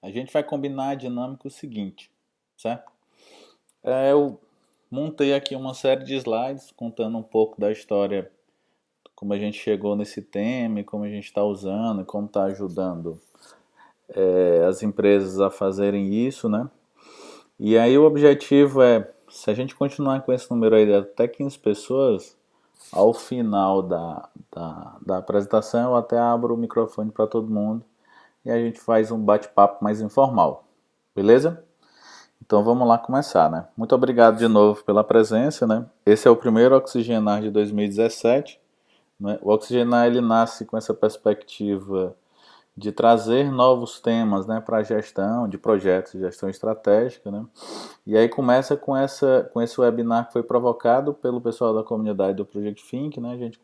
A gente vai combinar a dinâmica o seguinte, certo? Eu montei aqui uma série de slides contando um pouco da história, como a gente chegou nesse tema, e como a gente está usando, e como está ajudando as empresas a fazerem isso, né? E aí o objetivo é, se a gente continuar com esse número aí de até 15 pessoas, ao final da apresentação eu até abro o microfone para todo mundo e a gente faz um bate-papo mais informal, beleza? Então vamos lá começar, né? Muito obrigado de novo pela presença, né? Esse é o primeiro Oxigenar de 2017, né? O Oxigenar ele nasce com essa perspectiva de trazer novos temas, né, para a gestão de projetos, gestão estratégica, né? E aí começa com esse webinar que foi provocado pelo pessoal da comunidade do Project Think, né? A gente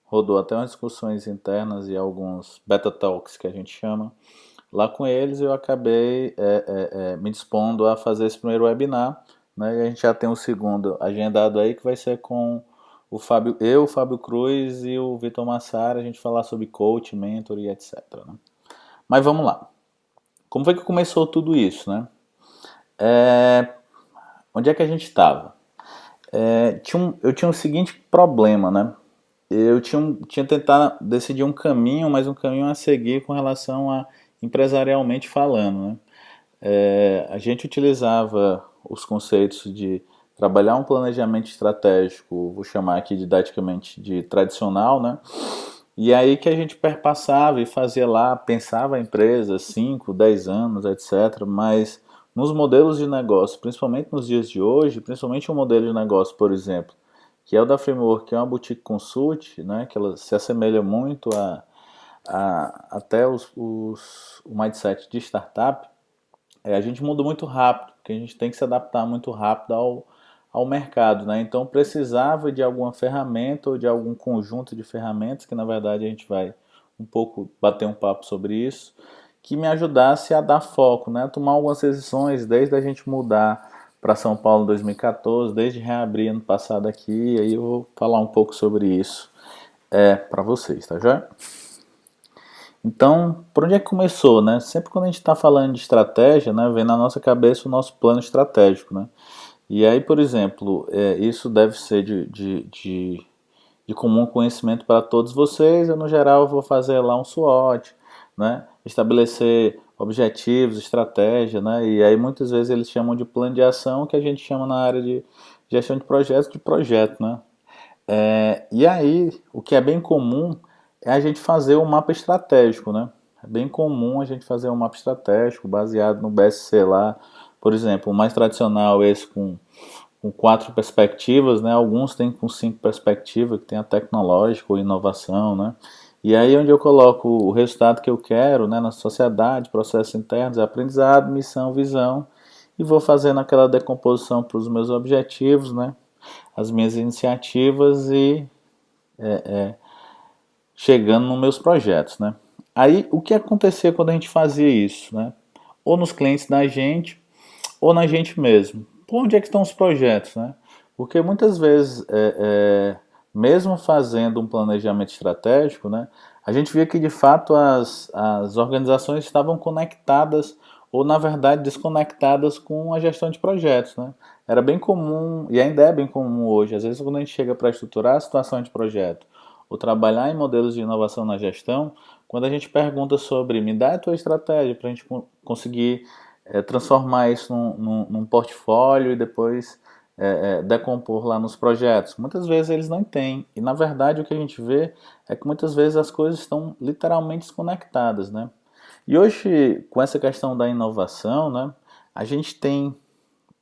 rodou até umas discussões internas e alguns beta talks que a gente chama. Lá com eles eu acabei me dispondo a fazer esse primeiro webinar, né? E a gente já tem o segundo agendado aí, que vai ser com o Fábio Cruz e o Vitor Massara, a gente falar sobre coach, mentor e etc, né? Mas vamos lá. Como foi que começou tudo isso, né? Onde é que a gente estava? Eu tinha o seguinte problema, né? Tinha tentado decidir um caminho, mas um caminho a seguir com relação a empresarialmente falando, né? A gente utilizava os conceitos de trabalhar um planejamento estratégico, vou chamar aqui didaticamente de tradicional, né? E aí que a gente perpassava e fazia lá, pensava a empresa 5, 10 anos, etc. Mas nos modelos de negócio, principalmente nos dias de hoje, principalmente um modelo de negócio, por exemplo, que é o da Framework, que é uma boutique consult, né, que ela se assemelha muito até o mindset de startup. A gente muda muito rápido, porque a gente tem que se adaptar muito rápido ao mercado, né? Então precisava de alguma ferramenta ou de algum conjunto de ferramentas, que na verdade a gente vai um pouco bater um papo sobre isso, que me ajudasse a dar foco, né? A tomar algumas decisões, desde a gente mudar para São Paulo em 2014, desde reabrir ano passado aqui, e aí eu vou falar um pouco sobre isso para vocês, tá já? Então, por onde é que começou, né? Sempre quando a gente está falando de estratégia, né, vem na nossa cabeça o nosso plano estratégico, né? E aí, por exemplo, isso deve ser de comum conhecimento para todos vocês. Eu, no geral, vou fazer lá um SWOT, né? Estabelecer objetivos, estratégia, né? E aí muitas vezes eles chamam de plano de ação, que a gente chama na área de gestão de projeto, né? E aí, o que é bem comum é a gente fazer um mapa estratégico, né? É bem comum a gente fazer um mapa estratégico baseado no BSC lá, por exemplo, o mais tradicional esse com 4 perspectivas, né? Alguns têm com 5 perspectivas, que tem a tecnológica ou inovação, né? E aí onde eu coloco o resultado que eu quero, né, na sociedade, processos internos, aprendizado, missão, visão, e vou fazendo aquela decomposição para os meus objetivos, né? As minhas iniciativas e chegando nos meus projetos, né? Aí o que acontecia quando a gente fazia isso, né? Ou nos clientes da gente, ou na gente mesmo. Por onde é que estão os projetos, né? Porque muitas vezes, mesmo fazendo um planejamento estratégico, né, a gente via que de fato as organizações estavam conectadas ou na verdade desconectadas com a gestão de projetos, né? Era bem comum, e ainda é bem comum hoje, às vezes quando a gente chega para estruturar a situação de projeto ou trabalhar em modelos de inovação na gestão, quando a gente pergunta sobre me dá a tua estratégia para a gente conseguir transformar isso num portfólio e depois decompor lá nos projetos. Muitas vezes eles não têm. E na verdade o que a gente vê é que muitas vezes as coisas estão literalmente desconectadas, né? E hoje, com essa questão da inovação, né, a gente tem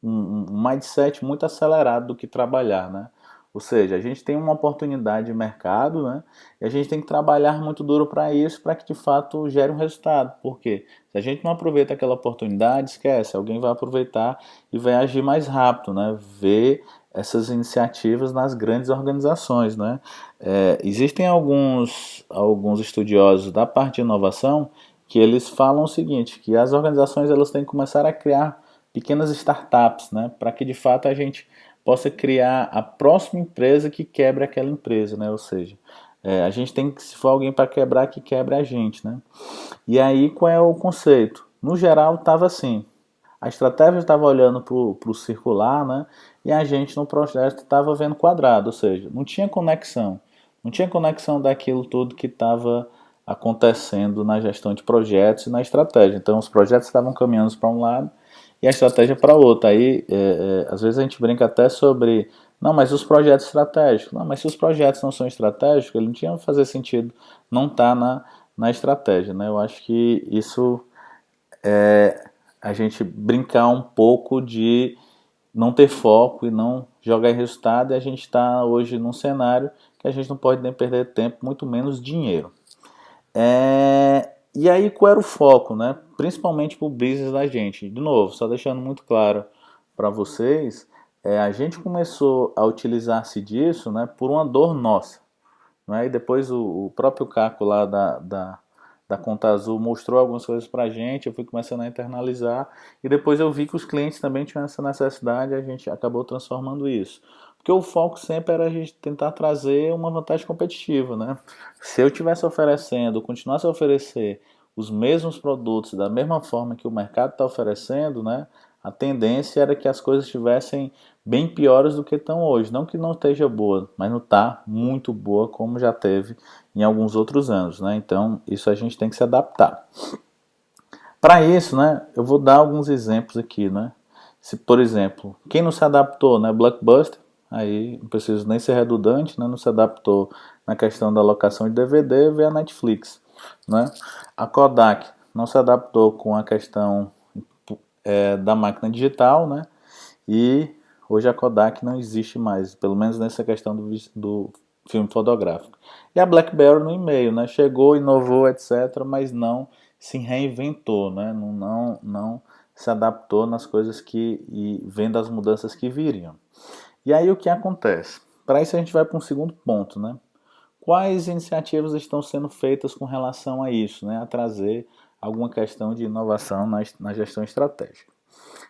um mindset muito acelerado do que trabalhar, né? Ou seja, a gente tem uma oportunidade de mercado, né? E a gente tem que trabalhar muito duro para isso, para que de fato gere um resultado. Por quê? Se a gente não aproveita aquela oportunidade, esquece, alguém vai aproveitar e vai agir mais rápido, né? Ver essas iniciativas nas grandes organizações, né? Existem alguns estudiosos da parte de inovação que eles falam o seguinte, que as organizações elas têm que começar a criar pequenas startups, né, para que de fato a gente possa criar a próxima empresa que quebre aquela empresa, né, ou seja, a gente tem que, se for alguém para quebrar, que quebre a gente, né. E aí qual é o conceito? no geral estava assim. A estratégia estava olhando para o circular, né? E a gente no projeto estava vendo quadrado, ou seja, não tinha conexão. Não tinha conexão daquilo tudo que estava acontecendo na gestão de projetos e na estratégia. Então os projetos estavam caminhando para um lado e a estratégia para outro. Aí, às vezes a gente brinca até sobre, não, mas os projetos estratégicos. Não, mas se os projetos não são estratégicos, ele não tinha que fazer sentido não estar na estratégia, né? Eu acho que isso é a gente brincar um pouco de não ter foco e não jogar em resultado, e a gente está hoje num cenário que a gente não pode nem perder tempo, muito menos dinheiro. E aí qual era o foco, né? Principalmente para o business da gente. De novo, só deixando muito claro para vocês, a gente começou a utilizar-se disso, né, por uma dor nossa. Né? E depois o próprio Caco lá da Conta Azul mostrou algumas coisas pra gente, eu fui começando a internalizar e depois eu vi que os clientes também tinham essa necessidade e a gente acabou transformando isso. Porque o foco sempre era a gente tentar trazer uma vantagem competitiva, né? Se eu tivesse oferecendo, continuasse a oferecer os mesmos produtos da mesma forma que o mercado está oferecendo, né? A tendência era que as coisas estivessem bem piores do que estão hoje. Não que não esteja boa, mas não está muito boa como já teve em alguns outros anos, né? Então isso a gente tem que se adaptar. Para isso, né, eu vou dar alguns exemplos aqui, né? Se, por exemplo, quem não se adaptou, né, Blockbuster, aí não preciso nem ser redundante, né, não se adaptou na questão da locação de DVD, vê a Netflix, né? A Kodak não se adaptou com a questão da máquina digital, né? E hoje a Kodak não existe mais, pelo menos nessa questão do filme fotográfico. E a BlackBerry no e-mail, né? Chegou, inovou, etc., mas não se reinventou, né? Não se adaptou nas coisas e vendo as mudanças que viriam. E aí o que acontece? Para isso a gente vai para um segundo ponto, né? Quais iniciativas estão sendo feitas com relação a isso, né? A trazer alguma questão de inovação na gestão estratégica.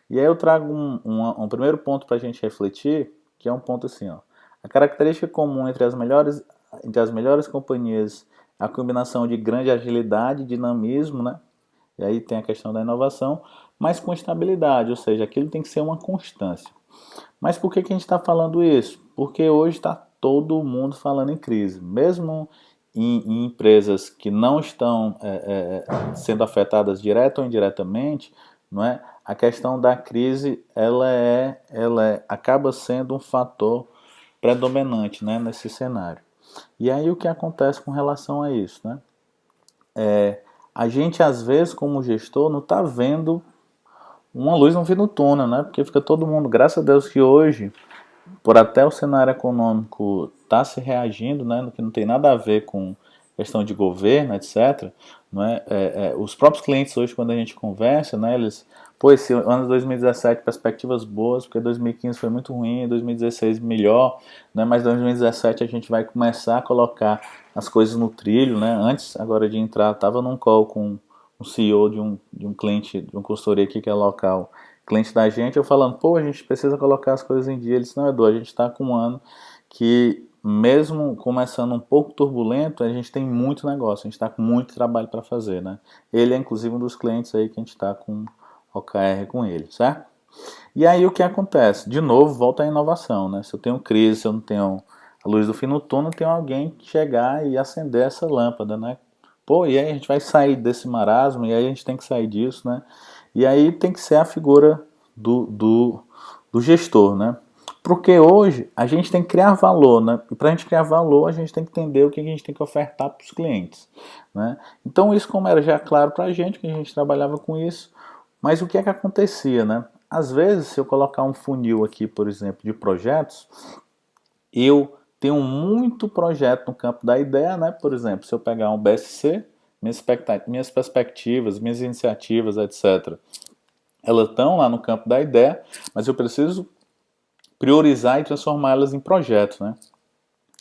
E aí eu trago um primeiro ponto para a gente refletir, que é um ponto assim, ó. A característica comum entre as melhores companhias é a combinação de grande agilidade e dinamismo, né? E aí tem a questão da inovação, mas com estabilidade, ou seja, aquilo tem que ser uma constância. Mas por que a gente está falando isso? Porque hoje está todo mundo falando em crise. Mesmo em empresas que não estão sendo afetadas direta ou indiretamente, não é? A questão da crise acaba sendo um fator predominante, né, nesse cenário. E aí o que acontece com relação a isso? Né? A gente, às vezes, como gestor, não está vendo uma luz no fim do túnel, né? Porque fica todo mundo, graças a Deus que hoje por até o cenário econômico estar se reagindo, né, que não tem nada a ver com questão de governo, etc. Não é? Os próprios clientes hoje, quando a gente conversa, né, eles, pô, esse ano de 2017 perspectivas boas, porque 2015 foi muito ruim, 2016 melhor, né, mas 2017 a gente vai começar a colocar as coisas no trilho, né. Antes, agora de entrar, estava num call com um CEO de um cliente, de uma consultoria aqui que é local, cliente da gente, eu falando, pô, a gente precisa colocar as coisas em dia. Ele disse, não, Edu, a gente está com um ano que, mesmo começando um pouco turbulento, a gente tem muito negócio, a gente está com muito trabalho para fazer, né? Ele é, inclusive, um dos clientes aí que a gente está com OKR com ele, certo? E aí o que acontece? De novo, volta à inovação, né? Se eu tenho crise, se eu não tenho a luz do fim no túnel, tem alguém que chegar e acender essa lâmpada, né? Pô, e aí a gente vai sair desse marasmo, e aí a gente tem que sair disso, né? E aí tem que ser a figura do gestor, né? Porque hoje a gente tem que criar valor, né? E para a gente criar valor, a gente tem que entender o que a gente tem que ofertar para os clientes, né? Então isso, como era já claro para a gente, que a gente trabalhava com isso, mas o que é que acontecia, né? Às vezes, se eu colocar um funil aqui, por exemplo, de projetos, eu tenho muito projeto no campo da ideia, né? Por exemplo, se eu pegar um BSC, minhas perspectivas, minhas iniciativas, etc., elas estão lá no campo da ideia, mas eu preciso priorizar e transformá-las em projetos, né?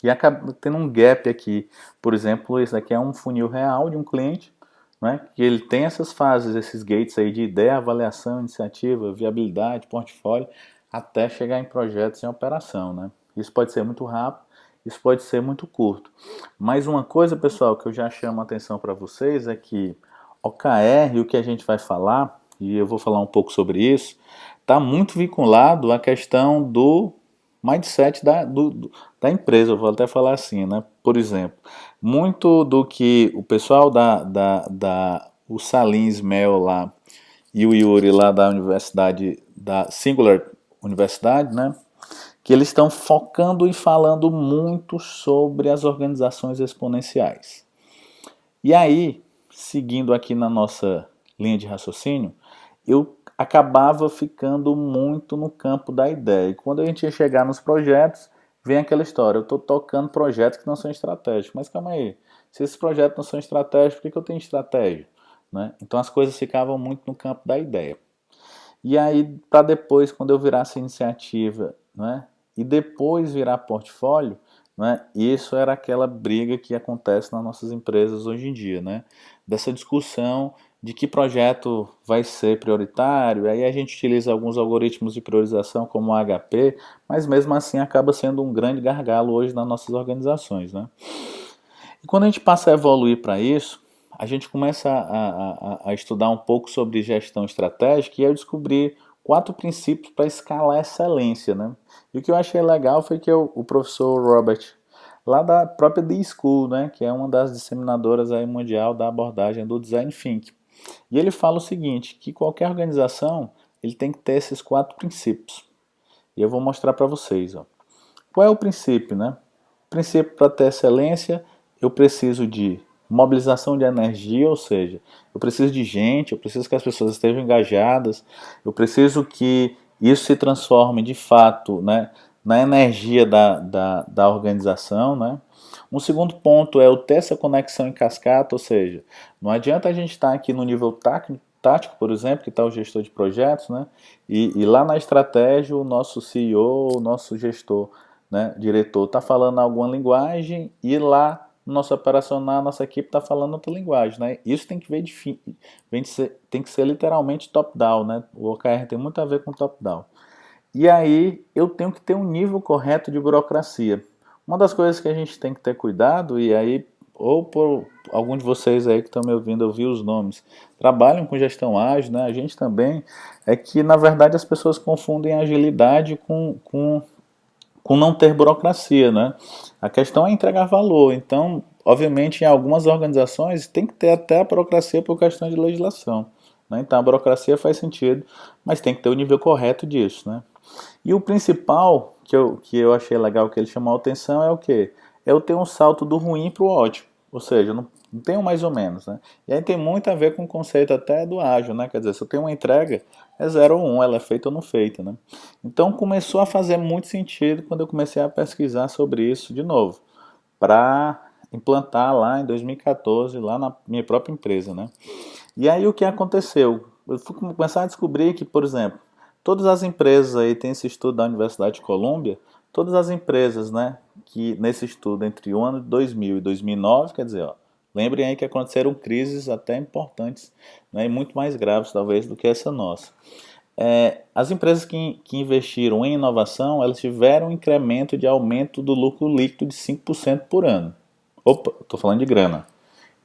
E acaba tendo um gap aqui. Por exemplo, esse aqui é um funil real de um cliente, né? Que ele tem essas fases, esses gates aí de ideia, avaliação, iniciativa, viabilidade, portfólio, até chegar em projetos em operação, né? Isso pode ser muito rápido, isso pode ser muito curto. Mas uma coisa, pessoal, que eu já chamo a atenção para vocês é que OKR, o que a gente vai falar, e eu vou falar um pouco sobre isso, está muito vinculado à questão do mindset da empresa, eu vou até falar assim, né? Por exemplo, muito do que o pessoal o Salim Ismail lá e o Yuri lá da universidade, da Singular Universidade, né? Que eles estão focando e falando muito sobre as organizações exponenciais. E aí, seguindo aqui na nossa linha de raciocínio, eu acabava ficando muito no campo da ideia. E quando a gente ia chegar nos projetos, vem aquela história, eu estou tocando projetos que não são estratégicos. Mas calma aí, se esses projetos não são estratégicos, por que eu tenho estratégia? Né? Então as coisas ficavam muito no campo da ideia. E aí, para depois, quando eu virasse iniciativa, né, e depois virar portfólio, né, isso era aquela briga que acontece nas nossas empresas hoje em dia, né, dessa discussão de que projeto vai ser prioritário, aí a gente utiliza alguns algoritmos de priorização como o HP, mas mesmo assim acaba sendo um grande gargalo hoje nas nossas organizações, né. E quando a gente passa a evoluir para isso, a gente começa a estudar um pouco sobre gestão estratégica e eu descobri 4 princípios para escalar a excelência, né? E o que eu achei legal foi que o professor Robert, lá da própria The School, né, que é uma das disseminadoras aí mundial da abordagem do Design Thinking, e ele fala o seguinte, que qualquer organização ele tem que ter esses 4 princípios. E eu vou mostrar para vocês, ó. Qual é o princípio, né? O princípio para ter excelência, eu preciso de mobilização de energia, ou seja, eu preciso de gente, eu preciso que as pessoas estejam engajadas, eu preciso que isso se transforme de fato, né, na energia da organização, né? Um segundo ponto é eu ter essa conexão em cascata, ou seja, não adianta a gente estar aqui no nível tático, por exemplo, que está o gestor de projetos, né? E lá na estratégia o nosso CEO, o nosso gestor, né, diretor está falando alguma linguagem e lá no nosso operacional, a nossa equipe está falando outra linguagem, né? Isso tem que ver tem que ser literalmente top-down, né? O OKR tem muito a ver com top-down. E aí eu tenho que ter um nível correto de burocracia. Uma das coisas que a gente tem que ter cuidado, e aí, ou por algum de vocês aí que estão me ouvindo, eu vi os nomes, trabalham com gestão ágil, né? A gente também, é que na verdade as pessoas confundem agilidade com não ter burocracia, né? A questão é entregar valor. Então, obviamente, em algumas organizações tem que ter até a burocracia por questão de legislação. Né? Então, a burocracia faz sentido, mas tem que ter o nível correto disso, né? E o principal que eu achei legal que ele chamou a atenção é o quê? É eu ter um salto do ruim para o ótimo. Ou seja, não tenho mais ou menos, né? E aí tem muito a ver com o conceito até do ágil, né? Quer dizer, se eu tenho uma entrega, é 0 ou 1, ela é feita ou não feita, né? Então começou a fazer muito sentido quando eu comecei a pesquisar sobre isso de novo, para implantar lá em 2014, lá na minha própria empresa, né? E aí o que aconteceu? Eu fui começar a descobrir que, por exemplo, todas as empresas aí, tem esse estudo da Universidade de Colômbia, todas as empresas, né, que nesse estudo entre o ano de 2000 e 2009, quer dizer, ó, lembrem aí que aconteceram crises até importantes, né, e muito mais graves talvez do que essa nossa. As empresas que investiram em inovação, elas tiveram um incremento de aumento do lucro líquido de 5% por ano. Opa, estou falando de grana.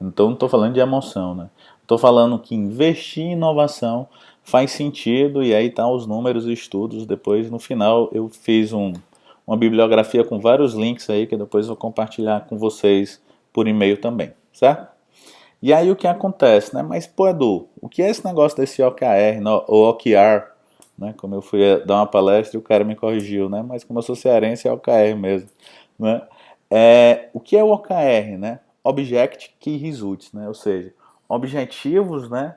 Então não estou falando de emoção, né? Estou falando que investir em inovação faz sentido e aí tá os números e estudos. Depois no final eu fiz uma bibliografia com vários links aí que depois eu vou compartilhar com vocês por e-mail também, certo? E aí o que acontece, né? Mas pô, Edu, o que é esse negócio desse OKR, ou OKR, né? Como eu fui dar uma palestra e o cara me corrigiu, né? Mas como eu sou cearense é OKR mesmo, né? O que é o OKR, né? Object Key Results, né? Ou seja, objetivos, né?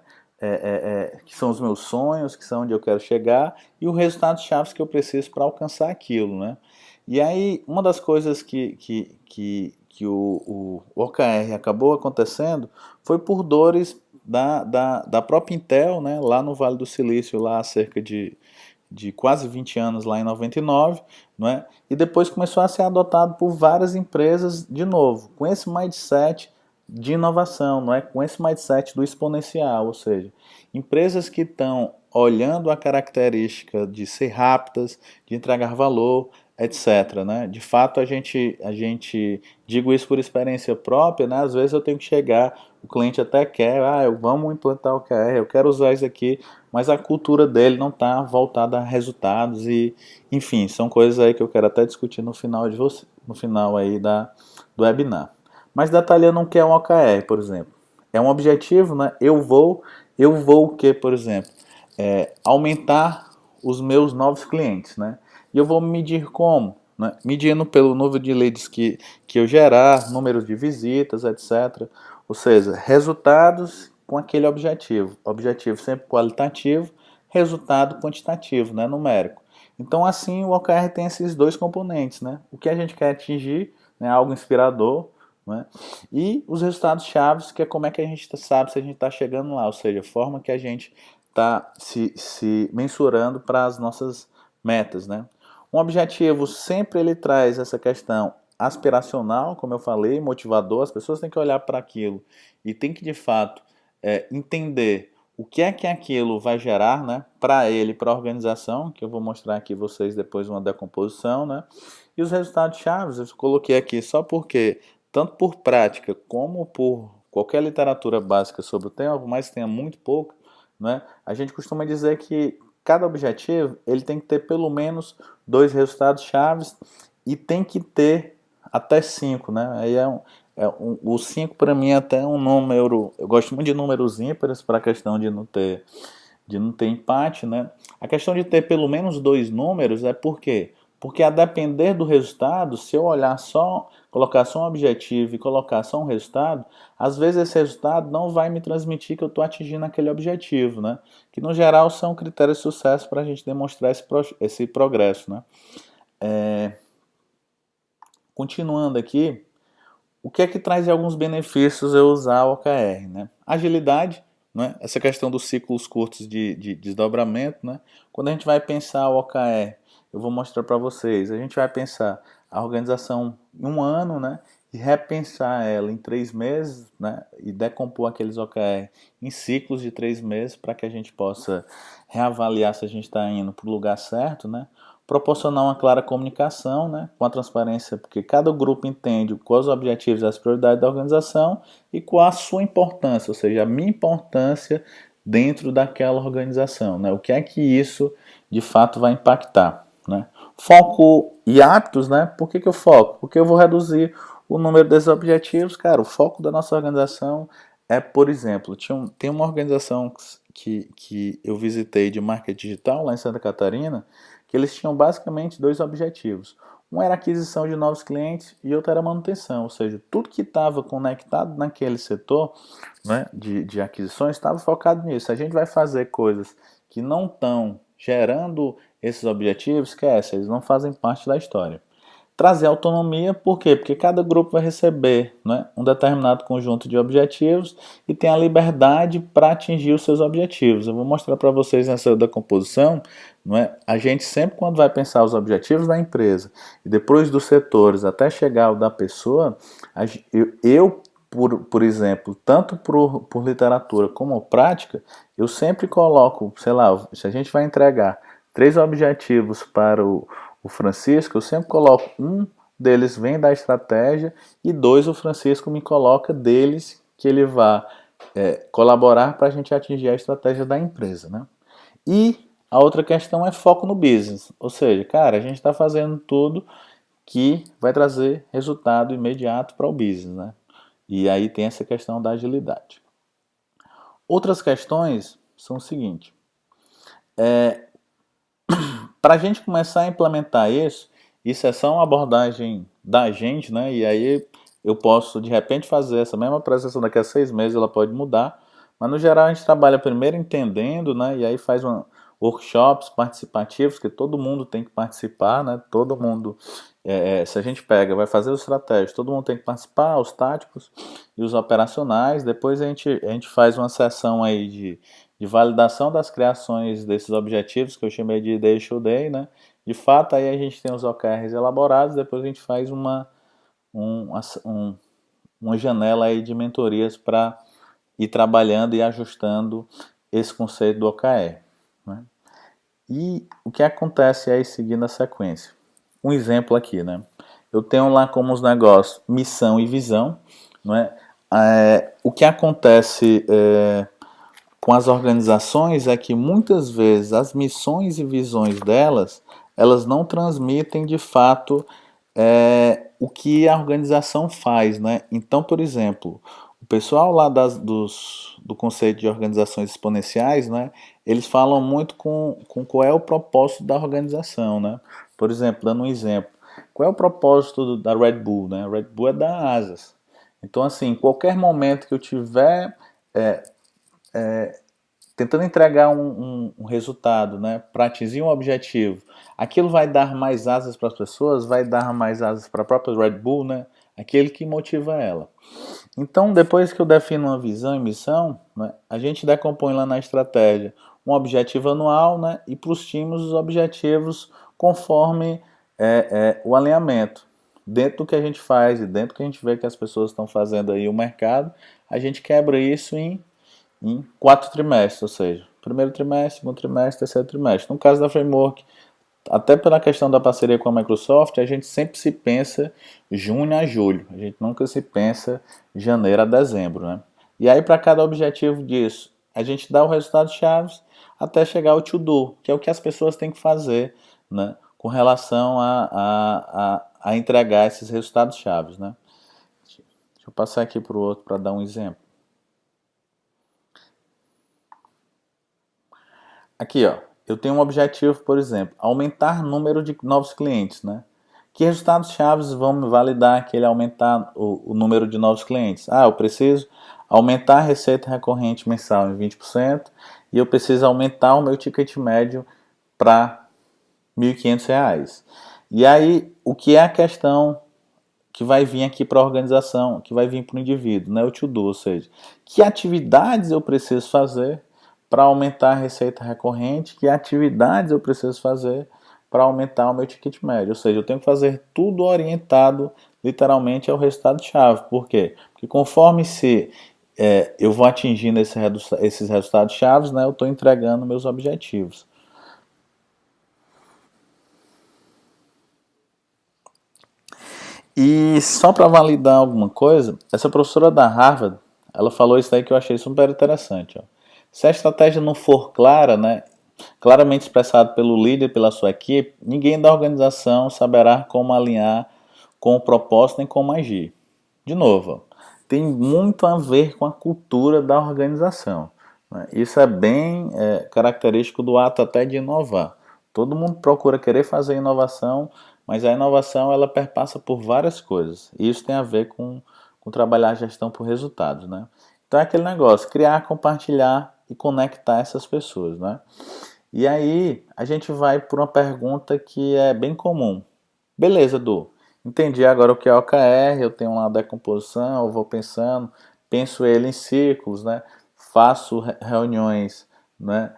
Que são os meus sonhos, que são onde eu quero chegar e os resultados chaves que eu preciso para alcançar aquilo, né? E aí, uma das coisas que o OKR acabou acontecendo foi por dores da própria Intel, né, lá no Vale do Silício, lá há cerca de quase 20 anos, lá em 99, não é? E depois começou a ser adotado por várias empresas de novo, com esse mindset de inovação, não é? Com esse mindset do exponencial, ou seja, empresas que estão olhando a característica de ser rápidas, de entregar valor, etc, né? De fato, digo isso por experiência própria, né? Às vezes eu tenho que chegar, o cliente até quer, vamos implantar o OKR, eu quero usar isso aqui, mas a cultura dele não está voltada a resultados e, enfim, são coisas aí que eu quero até discutir no final no final aí do webinar. Mas detalhando não quer um OKR, por exemplo. É um objetivo, né? Eu vou o que, por exemplo? Aumentar os meus novos clientes, né? E eu vou medir como? Né? Medindo pelo número de leads que eu gerar, número de visitas, etc. Ou seja, resultados com aquele objetivo. Objetivo sempre qualitativo, resultado quantitativo, né? Numérico. Então, assim, o OKR tem esses dois componentes, né? O que a gente quer atingir, né? Algo inspirador, né? E os resultados chaves, que é como é que a gente sabe se a gente está chegando lá, ou seja, a forma que a gente está se mensurando para as nossas metas, né? Um objetivo sempre ele traz essa questão aspiracional, como eu falei, motivador. As pessoas têm que olhar para aquilo e tem que de fato entender o que é que aquilo vai gerar, né? Para ele, para a organização, que eu vou mostrar aqui vocês depois uma decomposição, né? E os resultados chaves eu coloquei aqui só porque tanto por prática como por qualquer literatura básica sobre o tema, mas tenha muito pouco, né? A gente costuma dizer que cada objetivo ele tem que ter pelo menos 2 resultados chaves e tem que ter até 5, né? Aí o 5 para mim é até um número, eu gosto muito de números ímpares para a questão de não ter empate, né? A questão de ter pelo menos 2 números é por quê? Porque a depender do resultado, se eu olhar só, colocar só um objetivo e colocar só um resultado, às vezes esse resultado não vai me transmitir que eu estou atingindo aquele objetivo, né? Que no geral são critérios de sucesso para a gente demonstrar esse progresso, né? Continuando aqui, o que é que traz alguns benefícios eu usar o OKR, né? Agilidade, né? Essa questão dos ciclos curtos de desdobramento, né? Quando a gente vai pensar o OKR, eu vou mostrar para vocês, a gente vai pensar a organização em um ano, né? E repensar ela em 3 meses, né? E decompor aqueles OKR em ciclos de 3 meses para que a gente possa reavaliar se a gente está indo para o lugar certo, né? Proporcionar uma clara comunicação, né, com a transparência, porque cada grupo entende quais os objetivos e as prioridades da organização e qual a sua importância, ou seja, a minha importância dentro daquela organização, né, o que é que isso de fato vai impactar, né. Foco e hábitos, né, por que eu foco? Porque eu vou reduzir o número desses objetivos, cara, o foco da nossa organização é, por exemplo, tem uma organização que eu visitei de marketing digital lá em Santa Catarina, que eles tinham basicamente 2 objetivos. Um era a aquisição de novos clientes e outro era a manutenção, ou seja, tudo que estava conectado naquele setor, né, de aquisições estava focado nisso. A gente vai fazer coisas que não estão gerando esses objetivos, esquece, eles não fazem parte da história. Trazer autonomia, por quê? Porque cada grupo vai receber, né, um determinado conjunto de objetivos e tem a liberdade para atingir os seus objetivos. Eu vou mostrar para vocês nessa decomposição, não é? A gente sempre quando vai pensar os objetivos da empresa e depois dos setores até chegar ao da pessoa, por exemplo, tanto por literatura como prática, eu sempre coloco, sei lá, se a gente vai entregar 3 objetivos para o Francisco, eu sempre coloco um deles vem da estratégia e 2 o Francisco me coloca deles que ele vai colaborar para a gente atingir a estratégia da empresa, né? E a outra questão é foco no business, ou seja, cara, a gente está fazendo tudo que vai trazer resultado imediato para o business, né? E aí tem essa questão da agilidade. Outras questões são o seguinte, para a gente começar a implementar isso é só uma abordagem da gente, né? E aí eu posso de repente fazer essa mesma apresentação daqui a 6 meses, ela pode mudar, mas no geral a gente trabalha primeiro entendendo, né? E aí faz workshops participativos que todo mundo tem que participar, né? Todo mundo, se a gente pega, vai fazer os estratégios, todo mundo tem que participar, os táticos e os operacionais. Depois a gente faz uma sessão aí de validação das criações desses objetivos que eu chamei de Day to Day, né? De fato, aí a gente tem os OKRs elaborados, depois a gente faz uma janela aí de mentorias para ir trabalhando e ajustando esse conceito do OKR, né? E o que acontece aí seguindo a sequência? um exemplo aqui, né? Eu tenho lá como os negócios missão e visão, não é? O que acontece com as organizações é que muitas vezes as missões e visões delas, elas não transmitem de fato o que a organização faz, né? Então, por exemplo, o pessoal lá do conceito de organizações exponenciais, né? Eles falam muito com qual é o propósito da organização, né? Por exemplo, dando um exemplo, qual é o propósito da Red Bull, né? A Red Bull é dar asas. Então, assim, em qualquer momento que eu tiver tentando entregar um resultado, né, para atingir um objetivo, aquilo vai dar mais asas para as pessoas, vai dar mais asas para a própria Red Bull, né, aquele que motiva ela. Então, depois que eu defino uma visão e missão, né, a gente decompõe lá na estratégia um objetivo anual, né, e para os times os objetivos conforme o alinhamento. Dentro do que a gente faz e dentro do que a gente vê que as pessoas estão fazendo aí o mercado, a gente quebra isso em 4 trimestres, ou seja, primeiro trimestre, segundo trimestre, terceiro trimestre. No caso da Framework, até pela questão da parceria com a Microsoft, a gente sempre se pensa junho a julho, a gente nunca se pensa janeiro a dezembro, né? E aí, para cada objetivo disso, a gente dá o resultado chaves até chegar ao to-do, que é o que as pessoas têm que fazer, né, com relação a entregar esses resultados chaves, né? Deixa eu passar aqui para o outro para dar um exemplo. Aqui, ó, eu tenho um objetivo, por exemplo, aumentar o número de novos clientes, né? Que resultados chaves vão me validar que ele aumentar o número de novos clientes? Ah, eu preciso aumentar a receita recorrente mensal em 20% e eu preciso aumentar o meu ticket médio para R$ 1.500. E aí, o que é a questão que vai vir aqui para a organização, que vai vir para o indivíduo, né? O to-do, ou seja, que atividades eu preciso fazer para aumentar a receita recorrente, que atividades eu preciso fazer para aumentar o meu ticket médio. Ou seja, eu tenho que fazer tudo orientado literalmente ao resultado-chave. Por quê? Porque conforme eu vou atingindo esses resultados-chave, né, eu estou entregando meus objetivos. E só para validar alguma coisa, essa professora da Harvard, ela falou isso aí que eu achei super interessante. Ó. Se a estratégia não for clara, né, claramente expressada pelo líder, pela sua equipe, ninguém da organização saberá como alinhar com o propósito nem como agir. De novo, ó, tem muito a ver com a cultura da organização. Né? Isso é bem característico do ato até de inovar. Todo mundo procura querer fazer inovação, mas a inovação ela perpassa por várias coisas. E isso tem a ver com trabalhar a gestão por resultados. Né? Então é aquele negócio, criar, compartilhar e conectar essas pessoas. Né? E aí a gente vai por uma pergunta que é bem comum. Beleza, Du. Entendi agora o que é OKR, eu tenho uma decomposição, eu vou pensando, penso ele em ciclos, né? Faço reuniões, né,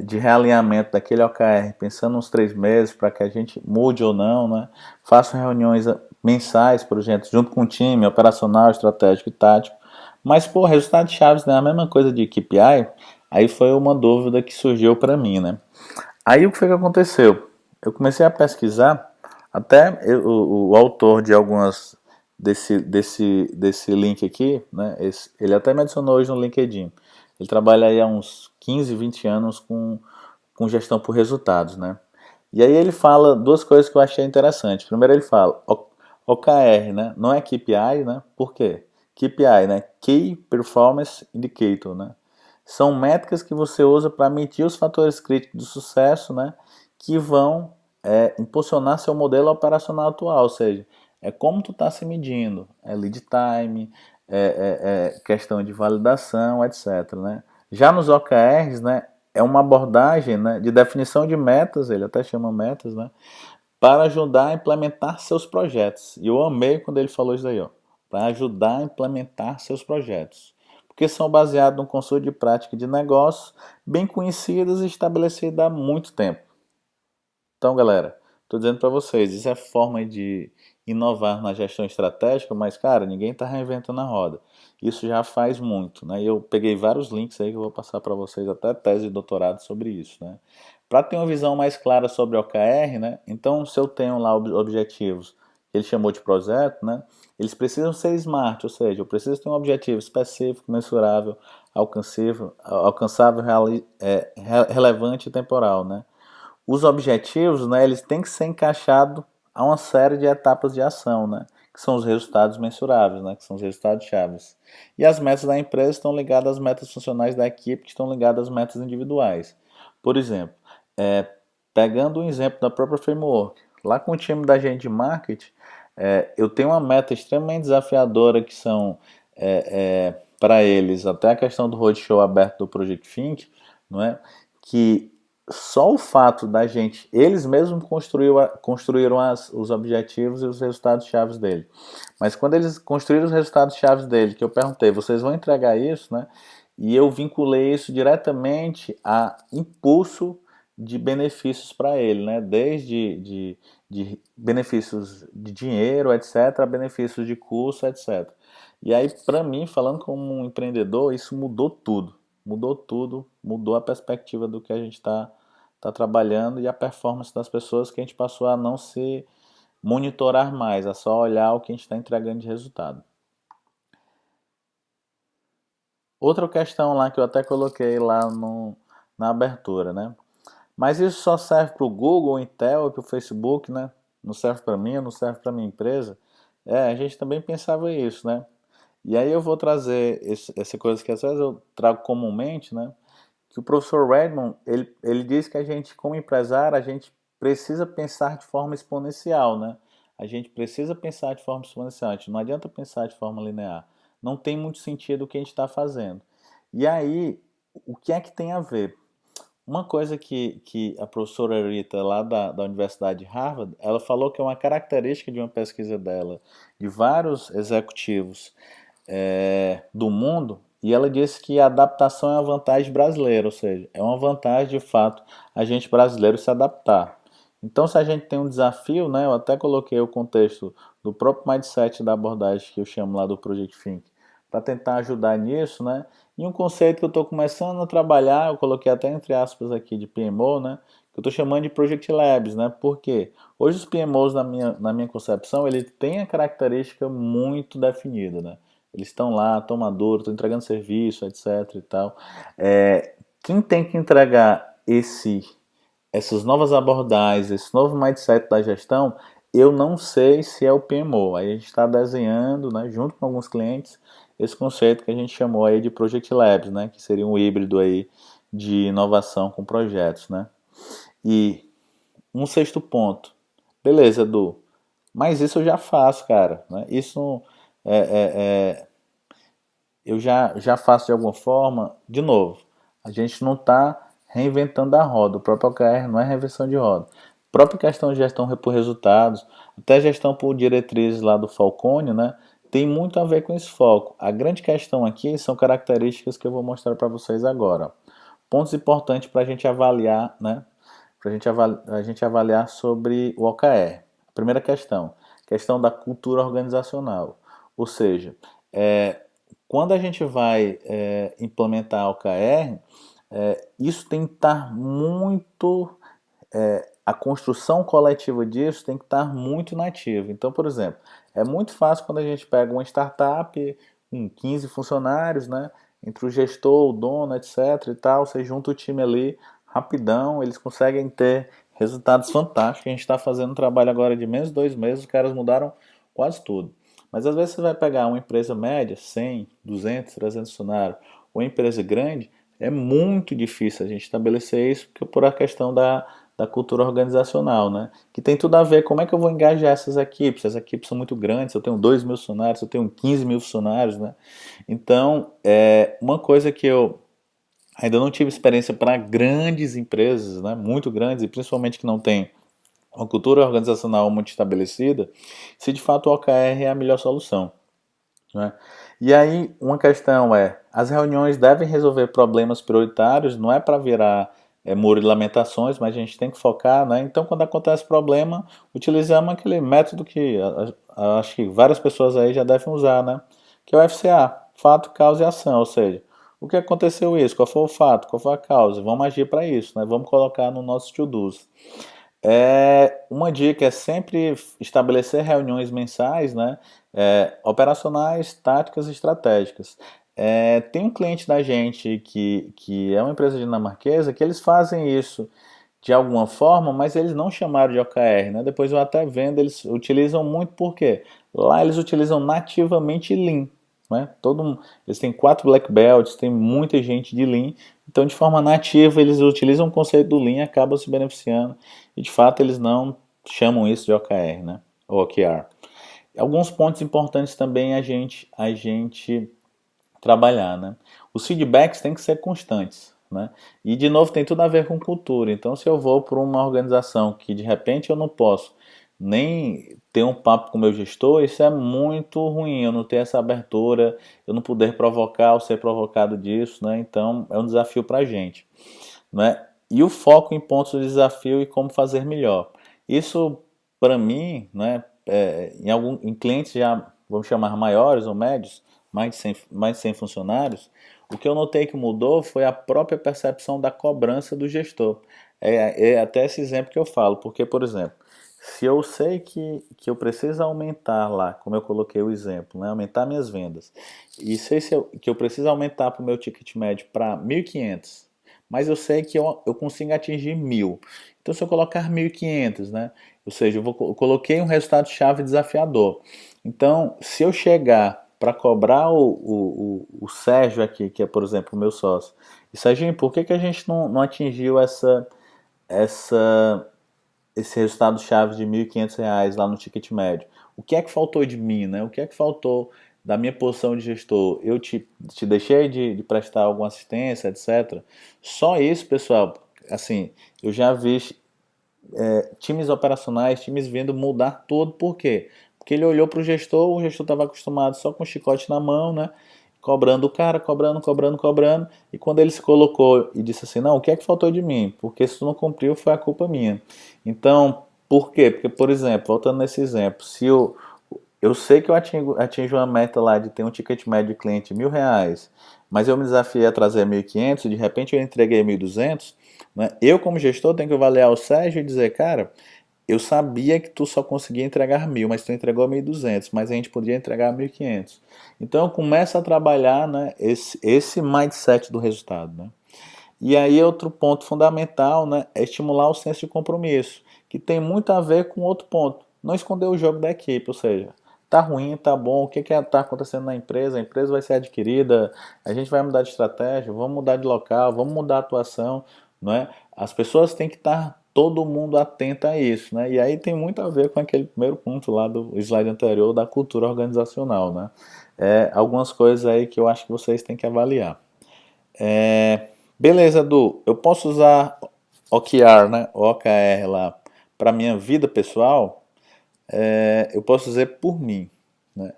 de realinhamento daquele OKR, pensando uns 3 meses para que a gente mude ou não, né? Faço reuniões mensais, por exemplo, junto com o time, operacional, estratégico e tático. Mas, pô, resultados chaves não é a mesma coisa de KPI? Aí foi uma dúvida que surgiu para mim, né? Aí o que foi que aconteceu? Eu comecei a pesquisar, até o autor de algumas desse link aqui, né, ele até me adicionou hoje no LinkedIn. Ele trabalha aí há uns 15, 20 anos com gestão por resultados, né? E aí ele fala duas coisas que eu achei interessantes. Primeiro ele fala OKR, né? Não é KPI, né? Por quê? KPI, né? Key Performance Indicator, né? São métricas que você usa para medir os fatores críticos do sucesso, né? Que vão impulsionar seu modelo operacional atual, ou seja, é como tu está se medindo, é lead time, questão de validação, etc. Né? Já nos OKRs, né, é uma abordagem, né, de definição de metas, ele até chama metas, né, para ajudar a implementar seus projetos. E eu amei quando ele falou isso aí, ó, para ajudar a implementar seus projetos. Porque são baseados num conceito de prática de negócios bem conhecidas e estabelecidas há muito tempo. Então, galera, estou dizendo para vocês, isso é forma de inovar na gestão estratégica, mas, cara, ninguém está reinventando a roda. Isso já faz muito, né? E eu peguei vários links aí que eu vou passar para vocês, até tese de doutorado sobre isso, né? Para ter uma visão mais clara sobre o OKR, né? Então, se eu tenho lá objetivos, que ele chamou de projeto, né? Eles precisam ser smart, ou seja, eu preciso ter um objetivo específico, mensurável, alcançável, relevante e temporal, né? Os objetivos, né, eles têm que ser encaixados a uma série de etapas de ação, né, que são os resultados mensuráveis, né, que são os resultados chaves. E as metas da empresa estão ligadas às metas funcionais da equipe, que estão ligadas às metas individuais. Por exemplo, é, pegando um exemplo da própria Framework, lá com o time da gente de marketing, eu tenho uma meta extremamente desafiadora que são para eles, até a questão do roadshow aberto do Project Think, não é? Que só o fato da gente, eles mesmos construíram os objetivos e os resultados chaves dele. Mas quando eles construíram os resultados chaves dele, que eu perguntei, vocês vão entregar isso, né? E eu vinculei isso diretamente a impulso de benefícios para ele, né? Desde de benefícios de dinheiro, etc., a benefícios de curso, etc. E aí, para mim, falando como um empreendedor, isso mudou tudo. Mudou tudo, mudou a perspectiva do que a gente está trabalhando e a performance das pessoas, que a gente passou a não se monitorar mais, a só olhar o que a gente está entregando de resultado. Outra questão lá que eu até coloquei lá na abertura, né? Mas isso só serve para o Google, o Intel e para o Facebook, né? Não serve para mim, não serve para minha empresa. A gente também pensava isso, né? E aí eu vou trazer essa coisa que às vezes eu trago comumente, né? Que o professor Redmond, ele diz que a gente, como empresário, a gente precisa pensar de forma exponencial, né? A gente precisa pensar de forma exponencial, não adianta pensar de forma linear. Não tem muito sentido o que a gente está fazendo. E aí, o que é que tem a ver? Uma coisa que a professora Rita, lá da Universidade de Harvard, ela falou que é uma característica de uma pesquisa dela, de vários executivos do mundo, e ela disse que a adaptação é uma vantagem brasileira, ou seja, é uma vantagem de fato a gente brasileiro se adaptar. Então, se a gente tem um desafio, né, eu até coloquei o contexto do próprio mindset da abordagem que eu chamo lá do Project Think, para tentar ajudar nisso, né? E um conceito que eu estou começando a trabalhar, eu coloquei até entre aspas aqui de PMO, né? Que eu estou chamando de Project Labs, né? Por quê? Hoje os PMOs, na minha concepção, ele tem a característica muito definida, né? Eles estão lá, tomador, estão entregando serviço, etc e tal. Quem tem que entregar essas novas abordagens, esse novo mindset da gestão, eu não sei se é o PMO. Aí a gente está desenhando, né, junto com alguns clientes, esse conceito que a gente chamou aí de Project Labs, né, que seria um híbrido aí de inovação com projetos, né. E um sexto ponto, beleza, Edu, mas isso eu já faço, cara, né? Isso eu já faço de alguma forma. De novo, a gente não está reinventando a roda. O próprio OKR não é reinvenção de roda. A própria questão de gestão por resultados, até gestão por diretrizes lá do Falcone, né, tem muito a ver com esse foco. A grande questão aqui são características que eu vou mostrar para vocês agora. Pontos importantes para a gente avaliar, né, para a gente avaliar sobre o OKR. Primeira questão da cultura organizacional. Ou seja, quando a gente vai implementar a OKR, isso tem que estar muito. A construção coletiva disso tem que estar muito nativa. Então, por exemplo, é muito fácil quando a gente pega uma startup com 15 funcionários, né? Entre o gestor, o dono, etc. e tal, você junta o time ali rapidão, eles conseguem ter resultados fantásticos. A gente está fazendo um trabalho agora de menos de 2 meses, os caras mudaram quase tudo. Mas às vezes você vai pegar uma empresa média, 100, 200, 300 funcionários, ou uma empresa grande, é muito difícil a gente estabelecer isso por a questão da cultura organizacional, né? Que tem tudo a ver como é que eu vou engajar essas equipes. As equipes são muito grandes, eu tenho 2 mil funcionários, eu tenho 15 mil funcionários, né? Então, uma coisa que eu ainda não tive experiência para grandes empresas, né? Muito grandes, e principalmente que não tem uma cultura organizacional muito estabelecida, se de fato o OKR é a melhor solução, né? E aí, uma questão as reuniões devem resolver problemas prioritários, não é para virar muro de lamentações, mas a gente tem que focar, né? Então, quando acontece problema, utilizamos aquele método que acho que várias pessoas aí já devem usar, né? Que é o FCA, fato, causa e ação, ou seja, o que aconteceu isso? Qual foi o fato? Qual foi a causa? Vamos agir para isso, né? Vamos colocar no nosso to-dos. Uma dica é sempre estabelecer reuniões mensais, né? Operacionais, táticas e estratégicas. Tem um cliente da gente que é uma empresa dinamarquesa que eles fazem isso de alguma forma, mas eles não chamaram de OKR, né? Depois eu até vendo, eles utilizam muito porque lá eles utilizam nativamente Lean, né? Eles têm 4 Black Belts, tem muita gente de Lean, então de forma nativa eles utilizam o conceito do Lean e acabam se beneficiando, e de fato eles não chamam isso de OKR, né? Ou OKR. Alguns pontos importantes também a gente trabalhar, né? Os feedbacks têm que ser constantes, né? E de novo tem tudo a ver com cultura. Então, se eu vou para uma organização que de repente eu não posso nem ter um papo com o meu gestor, isso é muito ruim. Eu não ter essa abertura, eu não poder provocar ou ser provocado disso, né? Então, é um desafio para a gente, né? E o foco em pontos de desafio e como fazer melhor. Isso, para mim, né? Em clientes já, vamos chamar maiores ou médios, mais de 100 funcionários, o que eu notei que mudou foi a própria percepção da cobrança do gestor. É até esse exemplo que eu falo, porque, por exemplo, se eu sei que eu preciso aumentar lá, como eu coloquei o exemplo, né, aumentar minhas vendas, e sei que eu preciso aumentar para o meu ticket médio para 1.500, mas eu sei que eu consigo atingir 1.000. Então, se eu colocar 1.500, né, ou seja, eu coloquei um resultado-chave desafiador. Então, se eu chegar para cobrar o Sérgio aqui, que é, por exemplo, o meu sócio, e Sérgio, por que a gente não atingiu essa, esse resultado-chave de R$ 1.500 lá no ticket médio? O que é que faltou de mim, né? O que é que faltou da minha posição de gestor? Eu te deixei de prestar alguma assistência, etc. Só isso, pessoal, assim, eu já vi times operacionais, times vendo mudar tudo. Por quê? Porque ele olhou para o gestor estava acostumado só com o chicote na mão, né? Cobrando o cara, cobrando, cobrando, cobrando. E quando ele se colocou e disse assim, não, o que é que faltou de mim? Porque se tu não cumpriu, foi a culpa minha. Então, por quê? Porque, por exemplo, voltando nesse exemplo, se eu sei que eu atingo uma meta lá de ter um ticket médio de cliente de R$ 1.000, mas eu me desafiei a trazer 1.500 e de repente eu entreguei 1.200, né? Eu, como gestor, tenho que avaliar o Sérgio e dizer, cara, eu sabia que tu só conseguia entregar 1.000, mas tu entregou 1.200, mas a gente podia entregar 1.500. Então, começa a trabalhar, né, esse mindset do resultado, né? E aí, outro ponto fundamental, né, é estimular o senso de compromisso, que tem muito a ver com outro ponto. Não esconder o jogo da equipe, ou seja, tá ruim, tá bom, o que está acontecendo na empresa? A empresa vai ser adquirida, a gente vai mudar de estratégia, vamos mudar de local, vamos mudar a atuação, não é? As pessoas têm que estar todo mundo atento a isso, né? E aí tem muito a ver com aquele primeiro ponto lá do slide anterior da cultura organizacional, né? Algumas coisas aí que eu acho que vocês têm que avaliar. Beleza, Edu. Eu posso usar OKR, né? OKR lá para minha vida pessoal. Eu posso dizer por mim, né?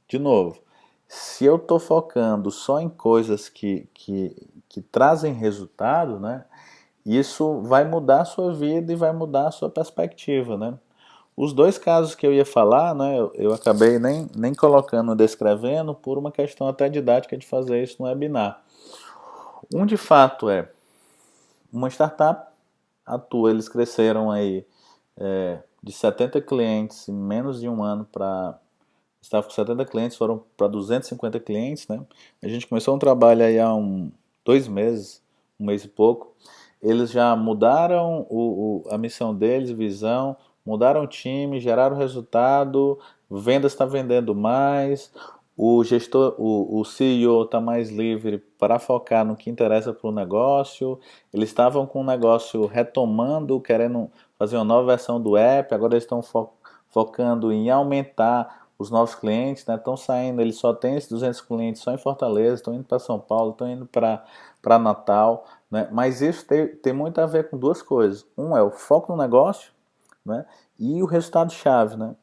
De novo, se eu estou focando só em coisas que trazem resultado, né? Isso vai mudar a sua vida e vai mudar a sua perspectiva, né? Os dois casos que eu ia falar, né, eu acabei nem colocando, descrevendo, por uma questão até didática de fazer isso no webinar. Um de fato é uma startup atua, eles cresceram aí de 70 clientes em menos de um ano para estava com 70 clientes, foram para 250 clientes, né? A gente começou um trabalho aí há 2 meses, um mês e pouco. Eles já mudaram a missão deles, visão, mudaram o time, geraram resultado, vendas está vendendo mais, o gestor, o CEO está mais livre para focar no que interessa para o negócio. Eles estavam com o negócio retomando, querendo fazer uma nova versão do app, agora eles estão focando em aumentar os novos clientes, né? Estão saindo, eles só têm esses 200 clientes só em Fortaleza, estão indo para São Paulo, estão indo para Natal, né? Mas isso tem muito a ver com duas coisas. Um é o foco no negócio, né? E o resultado-chave, né?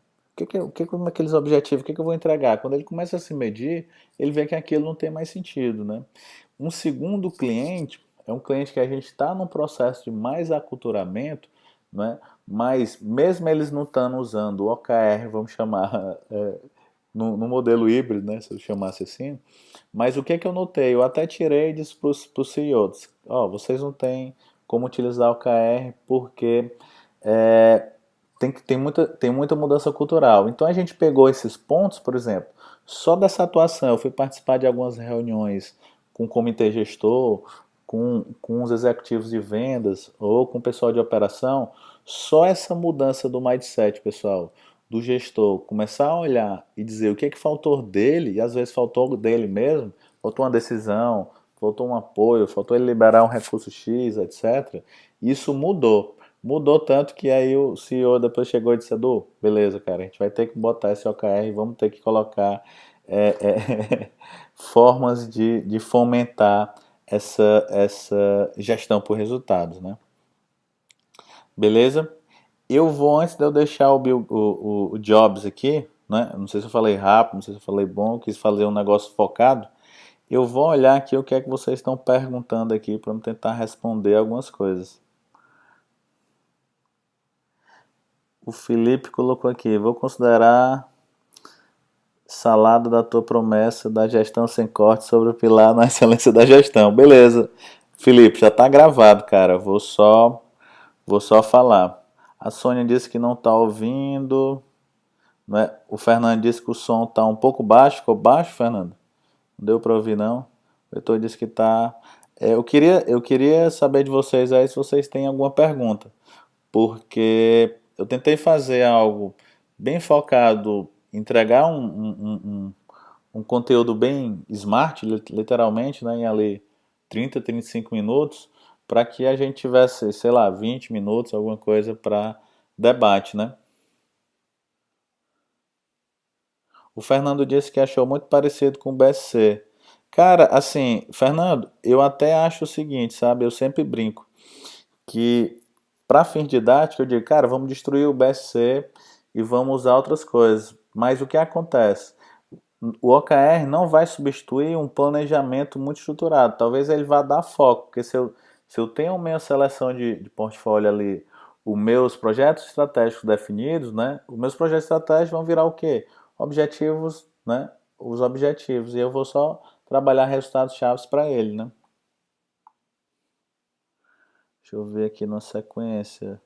Como aqueles objetivos, o que eu vou entregar? Quando ele começa a se medir, ele vê que aquilo não tem mais sentido, né? Um segundo cliente é um cliente que a gente está num processo de mais aculturamento, né? Mas mesmo eles não estando usando o OKR, vamos chamar, no modelo híbrido, né? Se eu chamasse assim, mas o que que eu notei? Eu até tirei e disse para os CEOs, ó, vocês não têm como utilizar o OKR porque é, tem muita mudança cultural. Então a gente pegou esses pontos, por exemplo, só dessa atuação. Eu fui participar de algumas reuniões com o comitê gestor, com os executivos de vendas ou com o pessoal de operação. Só essa mudança do mindset, pessoal, do gestor, começar a olhar e dizer o que é que faltou dele, e às vezes faltou dele mesmo, faltou uma decisão, faltou um apoio, faltou ele liberar um recurso X, etc. Isso mudou. Mudou tanto que aí o CEO depois chegou e disse, Edu, beleza, cara, a gente vai ter que botar esse OKR, vamos ter que colocar formas de fomentar essa gestão por resultados, né? Beleza? Eu vou, antes de eu deixar o Jobs aqui, né? Não sei se eu falei rápido, não sei se eu falei bom, quis fazer um negócio focado. Eu vou olhar aqui o que é que vocês estão perguntando aqui para eu tentar responder algumas coisas. O Felipe colocou aqui, vou considerar salada da tua promessa da gestão sem corte sobre o pilar na excelência da gestão. Beleza. Felipe, já está gravado, cara. Vou só falar. A Sônia disse que não está ouvindo. Né? O Fernando disse que o som está um pouco baixo. Ficou baixo, Fernando? Não deu para ouvir, não? O Heitor disse que está. Eu queria saber de vocês aí se vocês têm alguma pergunta. Porque eu tentei fazer algo bem focado, entregar um conteúdo bem smart, literalmente, né, em ali 30, 35 minutos, para que a gente tivesse, sei lá, 20 minutos, alguma coisa para debate, né? O Fernando disse que achou muito parecido com o BSC. Cara, assim, Fernando, eu até acho o seguinte, sabe? Eu sempre brinco que para fins didáticos eu digo, cara, vamos destruir o BSC e vamos usar outras coisas. Mas o que acontece? O OKR não vai substituir um planejamento muito estruturado. Talvez ele vá dar foco, porque se eu tenho minha seleção de portfólio ali, os meus projetos estratégicos definidos, né? Os meus projetos estratégicos vão virar o quê? Objetivos, né? Os objetivos. E eu vou só trabalhar resultados chaves para ele, né? Deixa eu ver aqui na sequência.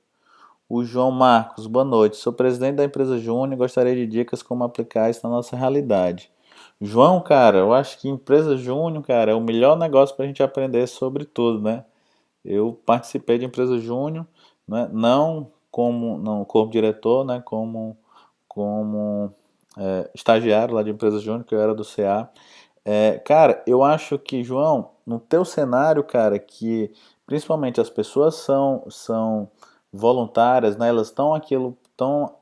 O João Marcos, boa noite. Sou presidente da empresa Júnior e gostaria de dicas como aplicar isso na nossa realidade. João, cara, eu acho que empresa Júnior, cara, é o melhor negócio para a gente aprender sobre tudo, né? Eu participei de empresa Júnior, né? Não como não corpo diretor, né? Como estagiário lá de empresa Júnior, que eu era do CA. Cara, eu acho que, João, no teu cenário, cara, que principalmente as pessoas são voluntárias, né? Elas estão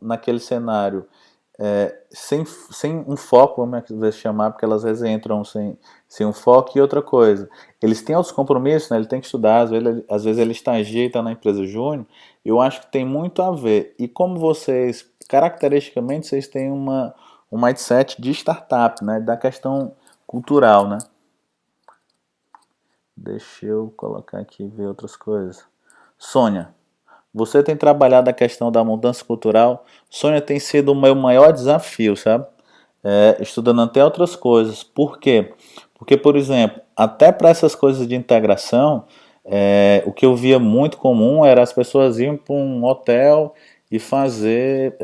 naquele cenário sem um foco, vamos às vezes chamar, porque elas às vezes entram sem um foco. E outra coisa, eles têm outros compromissos, né? Ele tem que estudar, às vezes ele estagia e está na empresa júnior. Eu acho que tem muito a ver. E como vocês, caracteristicamente, vocês têm um mindset de startup, né? Da questão cultural, né? Deixa eu colocar aqui e ver outras coisas. Sônia, você tem trabalhado a questão da mudança cultural. Sônia, tem sido o meu maior desafio, sabe? Estudando até outras coisas. Por quê? Porque, por exemplo, até para essas coisas de integração, o que eu via muito comum era as pessoas irem para um hotel e fazer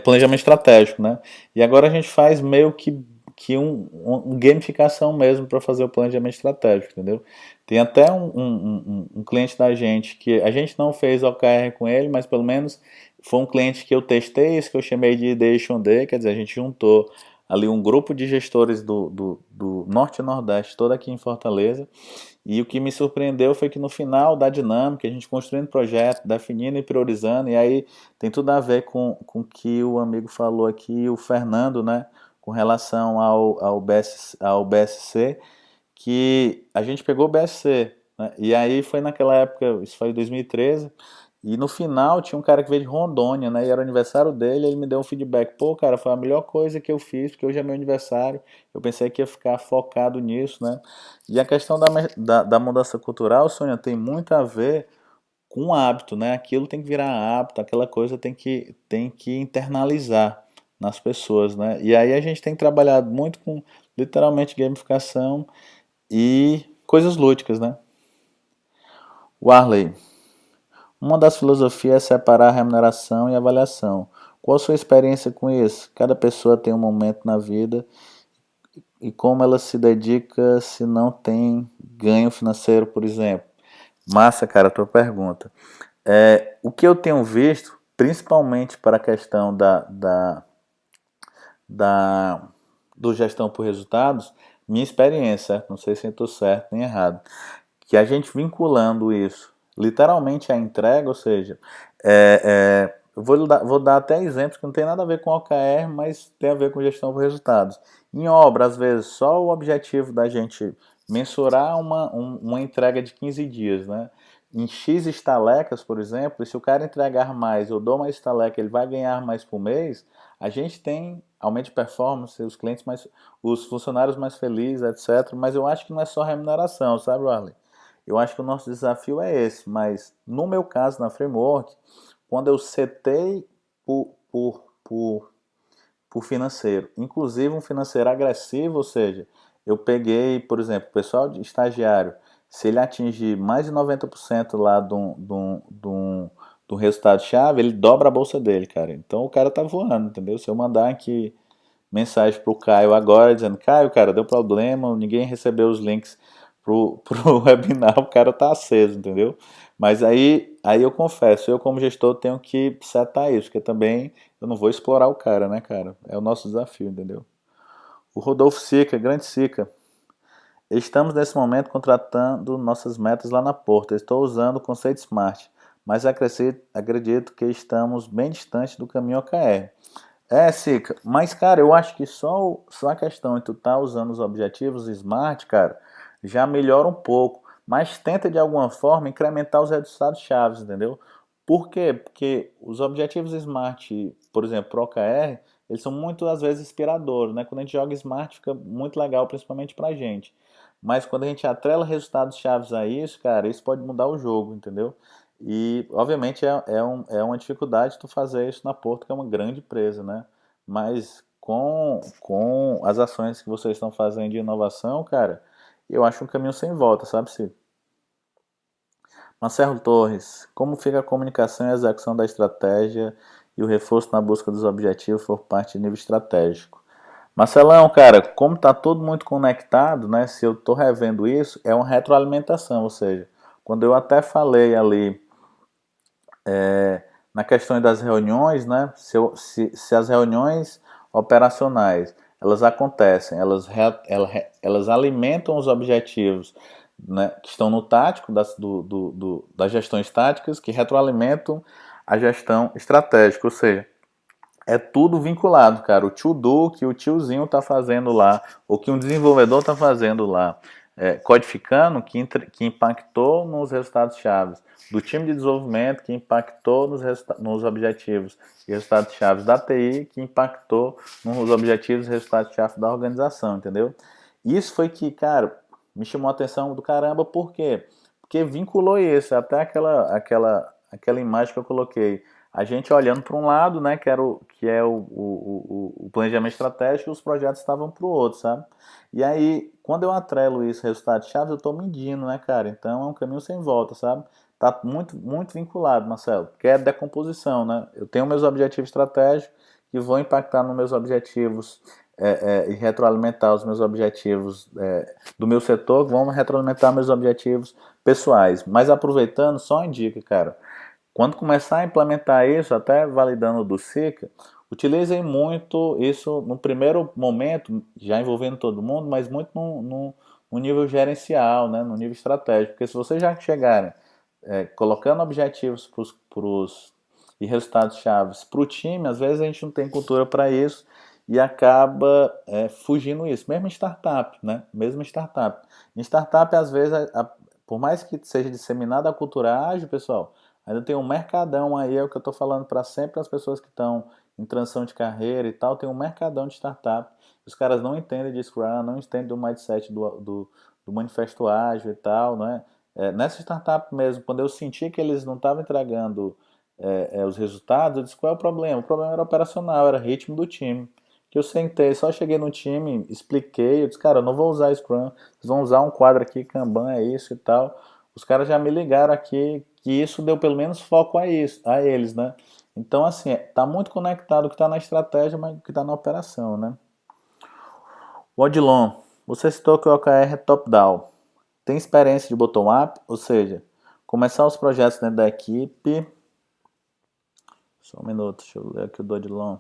planejamento estratégico, né? E agora a gente faz meio que um gamificação mesmo para fazer o planejamento estratégico, entendeu? Tem até um cliente da gente que a gente não fez OKR com ele, mas pelo menos foi um cliente que eu testei, isso que eu chamei de Ideation Day, quer dizer, a gente juntou ali um grupo de gestores do Norte e Nordeste, todo aqui em Fortaleza, e o que me surpreendeu foi que no final da dinâmica, a gente construindo projeto, definindo e priorizando, e aí tem tudo a ver com o que o amigo falou aqui, o Fernando, né, com relação ao BSC, que a gente pegou o BSC, né, e aí foi naquela época, isso foi em 2013, E no final tinha um cara que veio de Rondônia, né? E era o aniversário dele, ele me deu um feedback. Pô, cara, foi a melhor coisa que eu fiz, porque hoje é meu aniversário. Eu pensei que ia ficar focado nisso, né? E a questão da mudança cultural, Sônia, tem muito a ver com o hábito, né? Aquilo tem que virar hábito, aquela coisa tem que internalizar nas pessoas, né? E aí a gente tem trabalhado muito com literalmente gamificação e coisas lúdicas, né? Warley, uma das filosofias é separar a remuneração e a avaliação. Qual a sua experiência com isso? Cada pessoa tem um momento na vida e como ela se dedica se não tem ganho financeiro, por exemplo. Massa, cara, a tua pergunta. O que eu tenho visto, principalmente para a questão da, do gestão por resultados, minha experiência, não sei se eu estou certo nem errado, que a gente vinculando isso literalmente à entrega, ou seja, eu vou dar até exemplos que não tem nada a ver com OKR, mas tem a ver com gestão por resultados. Em obra, às vezes, só o objetivo da gente mensurar uma entrega de 15 dias, né? Em X estalecas, por exemplo, se o cara entregar mais, eu dou uma estaleca, ele vai ganhar mais por mês, a gente tem aumento de performance, os funcionários mais felizes, etc. Mas eu acho que não é só remuneração, sabe, Arley? Eu acho que o nosso desafio é esse, mas no meu caso, na Framework, quando eu setei por, por, por, por financeiro, inclusive um financeiro agressivo, ou seja, eu peguei, por exemplo, o pessoal de estagiário, se ele atingir mais de 90% lá do resultado-chave, ele dobra a bolsa dele, cara. Então o cara tá voando, entendeu? Se eu mandar aqui mensagem pro Caio agora, dizendo, Caio, cara, deu problema, ninguém recebeu os links pro webinar, o cara tá aceso, entendeu? Mas aí eu confesso, eu como gestor tenho que setar isso, porque também eu não vou explorar o cara, né, cara? É o nosso desafio, entendeu? O Rodolfo Sica, grande Sica. Estamos nesse momento contratando nossas metas lá na porta. Estou usando o conceito SMART, mas acredito que estamos bem distantes do caminho OKR. Sica, mas cara, eu acho que só a questão de tu tá usando os objetivos SMART, cara, já melhora um pouco, mas tenta de alguma forma incrementar os resultados chaves, entendeu? Por quê? Porque os objetivos SMART, por exemplo, pro OKR, eles são muito às vezes inspiradores, né? Quando a gente joga SMART fica muito legal, principalmente pra gente. Mas quando a gente atrela resultados chaves a isso, cara, isso pode mudar o jogo, entendeu? E, obviamente, é uma dificuldade tu fazer isso na Porto, que é uma grande empresa, né? Mas com as ações que vocês estão fazendo de inovação, cara, eu acho um caminho sem volta, sabe, Cid? Marcelo Torres, como fica a comunicação e a execução da estratégia e o reforço na busca dos objetivos por parte de nível estratégico? Marcelão, cara, como tá todo muito conectado, né? Se eu tô revendo isso, é uma retroalimentação, ou seja, quando eu até falei ali na questão das reuniões, né? Se as reuniões operacionais elas acontecem, elas alimentam os objetivos, né, que estão no tático das gestões táticas, que retroalimentam a gestão estratégica, ou seja, é tudo vinculado, cara. O to-do que o tiozinho tá fazendo lá, ou que um desenvolvedor tá fazendo lá, codificando, que impactou nos resultados chaves do time de desenvolvimento, que impactou nos objetivos e resultados chaves da TI, que impactou nos objetivos e resultados chaves da organização, entendeu? Isso foi que, cara, me chamou a atenção do caramba, por quê? Porque vinculou isso, até aquela imagem que eu coloquei a gente olhando para um lado, né, que é o planejamento estratégico, e os projetos estavam para o outro, sabe? E aí, quando eu atrelo isso, resultados chaves, eu estou medindo, né, cara? Então é um caminho sem volta, sabe? Tá muito, muito vinculado, Marcelo, que é decomposição, né? Eu tenho meus objetivos estratégicos que vão impactar nos meus objetivos e retroalimentar os meus objetivos do meu setor, que vão retroalimentar meus objetivos pessoais. Mas aproveitando, só uma dica, cara. Quando começar a implementar isso, até validando do SICA, utilizem muito isso no primeiro momento, já envolvendo todo mundo, mas muito no nível gerencial, né, no nível estratégico. Porque se vocês já chegarem colocando objetivos e resultados chaves para o time, às vezes a gente não tem cultura para isso e acaba fugindo isso. Mesmo em startup, né? Mesmo em startup. Em startup, às vezes, por mais que seja disseminada a cultura ágil, pessoal, Ainda tem um mercadão aí, é o que eu estou falando para sempre as pessoas que estão em transição de carreira e tal, tem um mercadão de startup. Os caras não entendem de Scrum, não entendem do mindset do manifesto ágil e tal, não é? Nessa startup mesmo, quando eu senti que eles não estavam entregando os resultados, eu disse, qual é o problema? O problema era operacional, era ritmo do time. Que eu sentei, só cheguei no time, expliquei, eu disse, cara, eu não vou usar Scrum, vocês vão usar um quadro aqui, Kanban é isso e tal. Os caras já me ligaram aqui que isso deu pelo menos foco a isso, a eles, né? Então, assim, tá muito conectado o que está na estratégia, mas o que está na operação, né? O Odilon, você citou que o OKR é top-down. Tem experiência de bottom-up, ou seja, começar os projetos dentro da equipe. Só um minuto, deixa eu ler aqui o do Odilon.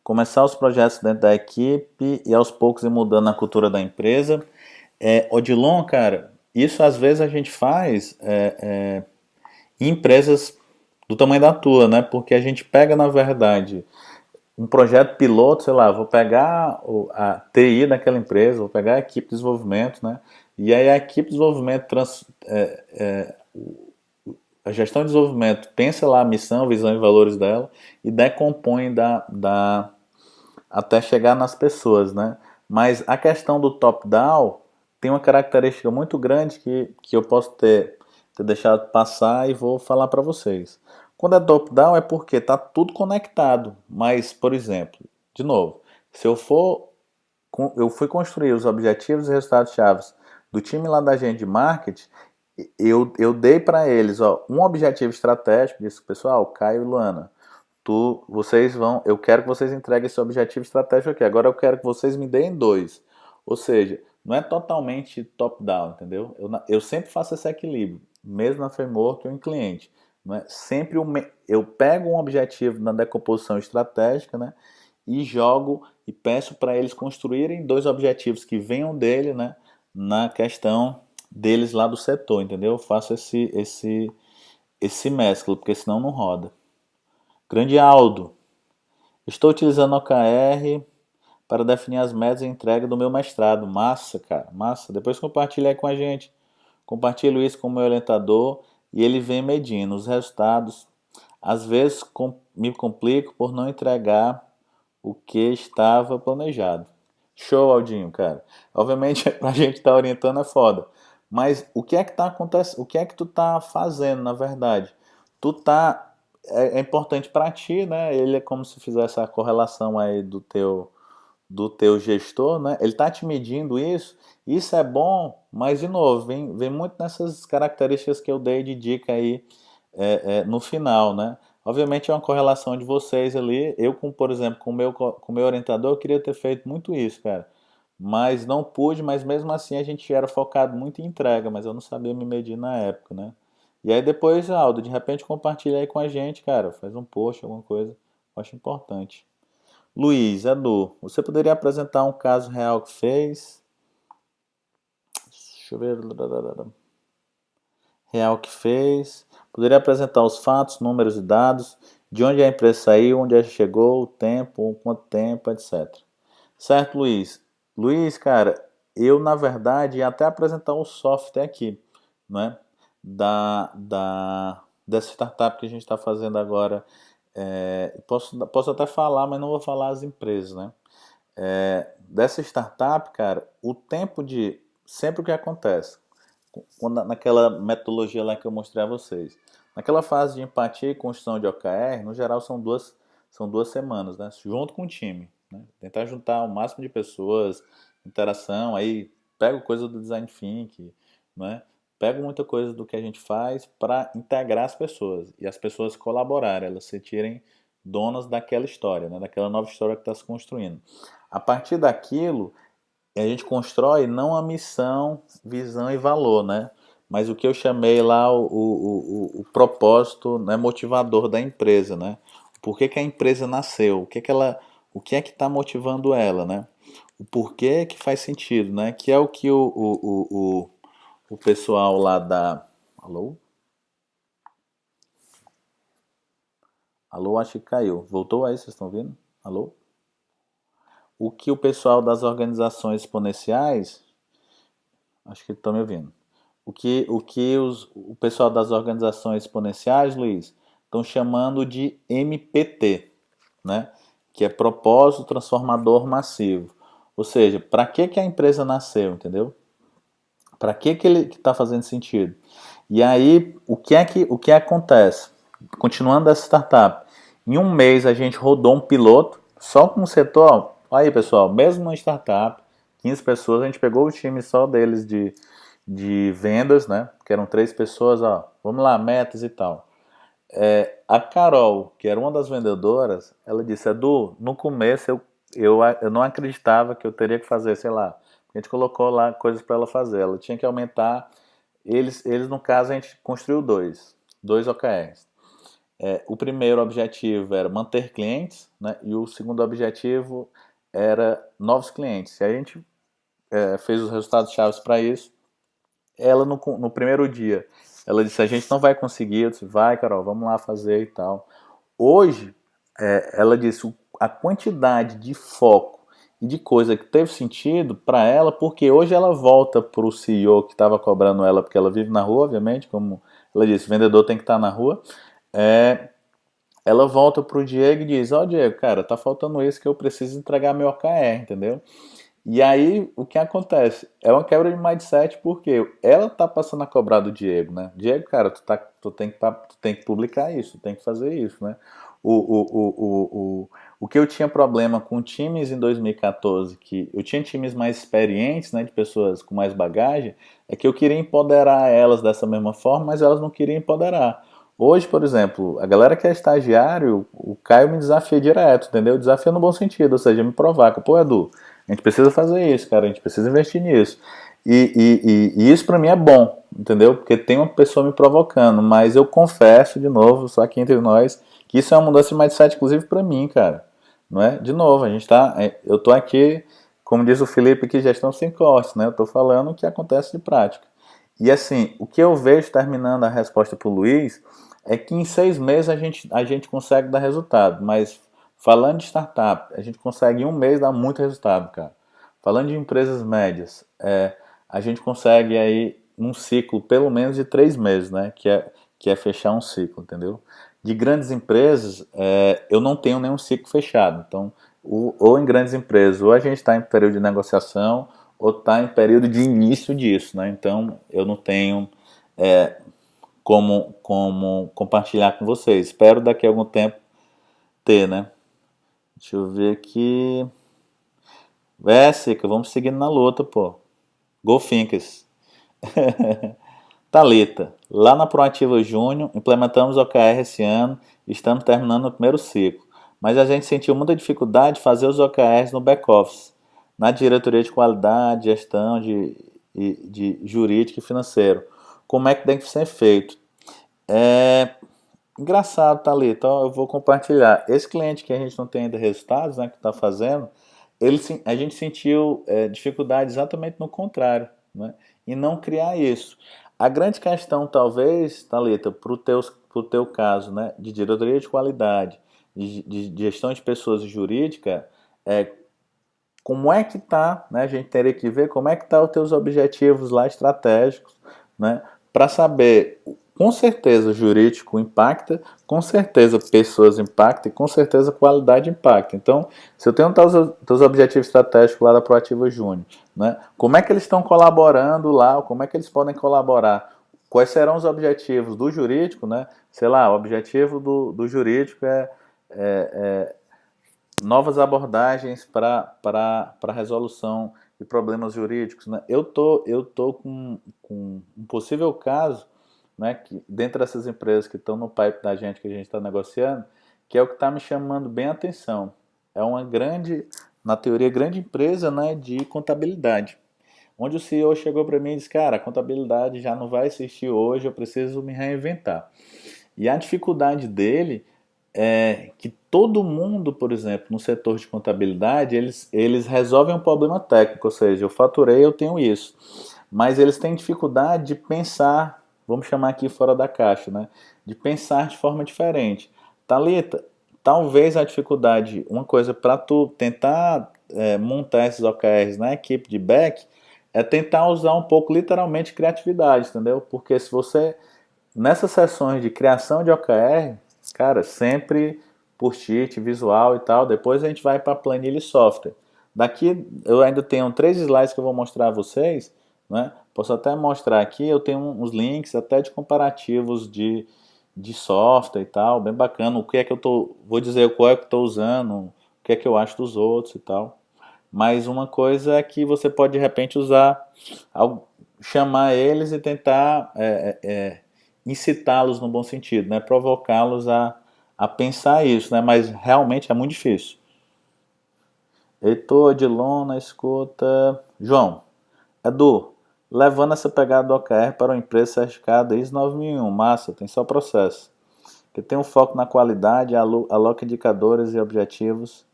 Começar os projetos dentro da equipe e aos poucos ir mudando a cultura da empresa. Odilon, cara, isso às vezes a gente faz em empresas do tamanho da tua, né? Porque a gente pega, na verdade, um projeto piloto, sei lá, vou pegar a TI daquela empresa, vou pegar a equipe de desenvolvimento, né? E aí a equipe de desenvolvimento, a gestão de desenvolvimento pensa lá a missão, visão e valores dela e decompõe até chegar nas pessoas, né? Mas a questão do top-down tem uma característica muito grande que eu posso ter deixado passar e vou falar para vocês. Quando é top-down é porque está tudo conectado. Mas, por exemplo, de novo, se eu fui construir os objetivos e resultados chaves do time lá da gente de marketing, eu dei para eles um objetivo estratégico, disse, pessoal, Caio e Luana, eu quero que vocês entreguem esse objetivo estratégico aqui. Agora eu quero que vocês me deem dois. Ou seja, não é totalmente top-down, entendeu? Eu sempre faço esse equilíbrio, mesmo na framework ou em cliente. Não é? Sempre eu pego um objetivo na decomposição estratégica, né? E jogo e peço para eles construírem dois objetivos que venham dele, né? Na questão deles lá do setor, entendeu? Eu faço esse mesclo, porque senão não roda. Grande Aldo, estou utilizando OKR para definir as metas de entrega do meu mestrado. Massa, cara, massa. Depois compartilha aí com a gente. Compartilho isso com o meu orientador e ele vem medindo os resultados. Às vezes me complico por não entregar o que estava planejado. Show, Aldinho, cara. Obviamente, a gente estar orientando é foda. Mas o que é que tá acontecendo? O que é que tu tá fazendo, na verdade? Tu tá. É importante para ti, né? Ele é como se fizesse a correlação aí do teu gestor, né? Ele tá te medindo isso. Isso é bom, mas de novo, vem muito nessas características que eu dei de dica aí no final, né? Obviamente é uma correlação de vocês ali. Eu, por exemplo, com o meu orientador, eu queria ter feito muito isso, cara. Mas não pude, mas mesmo assim a gente era focado muito em entrega, mas eu não sabia me medir na época, né? E aí depois, Aldo, de repente compartilha aí com a gente, cara. Faz um post, alguma coisa. Eu acho importante. Luiz, Edu, você poderia apresentar um caso real que fez? Deixa eu ver. Real que fez. Poderia apresentar os fatos, números e dados, de onde a empresa saiu, onde ela chegou, o tempo, quanto tempo, etc. Certo, Luiz? Luiz, cara, eu na verdade ia até apresentar o software aqui, né? Dessa startup que a gente está fazendo agora. Posso até falar, mas não vou falar as empresas, né? Dessa startup, cara, o tempo de. Sempre o que acontece? Naquela metodologia lá que eu mostrei a vocês. Naquela fase de empatia e construção de OKR, no geral são duas semanas, né? Junto com o time. Né? Tentar juntar o máximo de pessoas, interação, aí pego coisa do design thinking, né? Pego muita coisa do que a gente faz para integrar as pessoas e as pessoas colaborarem, elas se sentirem donas daquela história, né? Daquela nova história que está se construindo. A partir daquilo, a gente constrói não a missão, visão e valor, né? Mas o que eu chamei lá o propósito, né, motivador da empresa, né? Por que que a empresa nasceu? O que é que está motivando ela, né? O porquê que faz sentido, né? Que é o que o pessoal lá da... Alô? Alô, acho que caiu. Voltou aí, vocês estão vendo? Alô? O que o pessoal das organizações exponenciais... Acho que estão me ouvindo. o pessoal das organizações exponenciais, Luiz, estão chamando de MPT, né? Que é propósito transformador massivo. Ou seja, para que a empresa nasceu, entendeu? Para que ele está fazendo sentido? E aí, o que acontece? Continuando essa startup, em um mês a gente rodou um piloto só com o setor. Aí, pessoal, mesmo uma startup, 15 pessoas, a gente pegou o time só deles de vendas, né? Que eram 3 pessoas, ó, vamos lá, metas e tal. A Carol, que era uma das vendedoras, ela disse: Edu, no começo eu não acreditava que eu teria que fazer, sei lá. A gente colocou lá coisas para ela fazer. Ela tinha que aumentar. No caso, a gente construiu dois OKRs. O primeiro objetivo era manter clientes, né? E o segundo objetivo era novos clientes. E a gente fez os resultados chaves para isso. Ela, no primeiro dia, ela disse: a gente não vai conseguir. Eu disse: vai, Carol, vamos lá fazer e tal. Hoje, ela disse a quantidade de foco e de coisa que teve sentido para ela, porque hoje ela volta para o CEO que estava cobrando ela, porque ela vive na rua, obviamente, como ela disse, o vendedor tem que estar na rua. Ela volta para o Diego e diz: ó, Diego, cara, tá faltando isso que eu preciso entregar meu OKR, entendeu? E aí, o que acontece? É uma quebra de mindset porque ela tá passando a cobrar do Diego, né? Diego, cara, tu tem que publicar isso, tu tem que fazer isso, né? O que eu tinha problema com times em 2014, que eu tinha times mais experientes, né, de pessoas com mais bagagem, é que eu queria empoderar elas dessa mesma forma, mas elas não queriam empoderar. Hoje, por exemplo, a galera que é estagiário, o Caio me desafia direto, entendeu? Desafia no bom sentido, ou seja, me provoca. Pô, Edu, a gente precisa fazer isso, cara, a gente precisa investir nisso. E isso pra mim é bom, entendeu? Porque tem uma pessoa me provocando, mas eu confesso, de novo, só aqui entre nós, que isso é uma mudança de mindset, inclusive pra mim, cara. Não é? De novo, eu tô aqui, como diz o Felipe, que gestão sem cortes, né? Eu tô falando o que acontece de prática. E assim, o que eu vejo, terminando a resposta pro Luiz, é que em 6 meses a gente consegue dar resultado, mas falando de startup, a gente consegue em um mês dar muito resultado, cara. Falando de empresas médias, a gente consegue aí um ciclo pelo menos de 3 meses, né? Que é fechar um ciclo, entendeu? De grandes empresas, eu não tenho nenhum ciclo fechado. Então, ou em grandes empresas, ou a gente está em período de negociação, ou está em período de início disso, né? Então, eu não tenho como compartilhar com vocês. Espero daqui a algum tempo ter, né? Deixa eu ver aqui. Sica, vamos seguindo na luta, pô. Go Fincas. Thalita, lá na Proativa Júnior, implementamos o OKR esse ano e estamos terminando o primeiro ciclo. Mas a gente sentiu muita dificuldade de fazer os OKRs no back-office, na diretoria de qualidade, gestão de jurídico e financeiro. Como é que tem que ser feito? É engraçado, Thalita, ó, eu vou compartilhar. Esse cliente que a gente não tem ainda resultados, né, que está fazendo, a gente sentiu dificuldade exatamente no contrário, né? E não criar isso. A grande questão, talvez, Thalita, pro teu caso, né, de diretoria de qualidade, de gestão de pessoas jurídica, é como é que tá, né? A gente teria que ver como é que tá os teus objetivos lá estratégicos, né? Para saber, com certeza jurídico impacta, com certeza pessoas impactam e com certeza qualidade impacta. Então, se eu tenho teus objetivos estratégicos lá da Proativa Júnior, né? Como é que eles estão colaborando lá, como é que eles podem colaborar? Quais serão os objetivos do jurídico, né? Sei lá, o objetivo do jurídico é novas abordagens para resolução de problemas jurídicos. Né? Eu tô com um possível caso, né, que dentro dessas empresas que estão no pipe da gente, que a gente está negociando, que é o que está me chamando bem a atenção. É uma grande, na teoria, grande empresa, né, de contabilidade. Onde o CEO chegou para mim e disse: cara, a contabilidade já não vai existir hoje, eu preciso me reinventar. E a dificuldade dele é que todo mundo, por exemplo, no setor de contabilidade, eles resolvem um problema técnico, ou seja, eu faturei, eu tenho isso. Mas eles têm dificuldade de pensar, vamos chamar aqui fora da caixa, né? De pensar de forma diferente. Thalita, talvez a dificuldade, uma coisa para tu tentar montar esses OKRs na equipe de back, é tentar usar um pouco literalmente criatividade, entendeu? Porque se você, nessas sessões de criação de OKR, cara, sempre post-it, visual e tal, depois a gente vai para planilha e software. Daqui eu ainda tenho 3 slides que eu vou mostrar a vocês, né? Posso até mostrar aqui, eu tenho uns links até de comparativos de software e tal, bem bacana. O que é que eu tô, vou dizer qual é que eu estou usando, o que é que eu acho dos outros e tal. Mas uma coisa é que você pode de repente usar, chamar eles e tentar incitá-los no bom sentido, né? Provocá-los a pensar isso, né? Mas realmente é muito difícil. Heitor, Edilon, escuta. João, Edu, levando essa pegada do OKR para uma empresa certificada ISO 9001, massa, tem só processo. Que tem um foco na qualidade, aloca indicadores e objetivos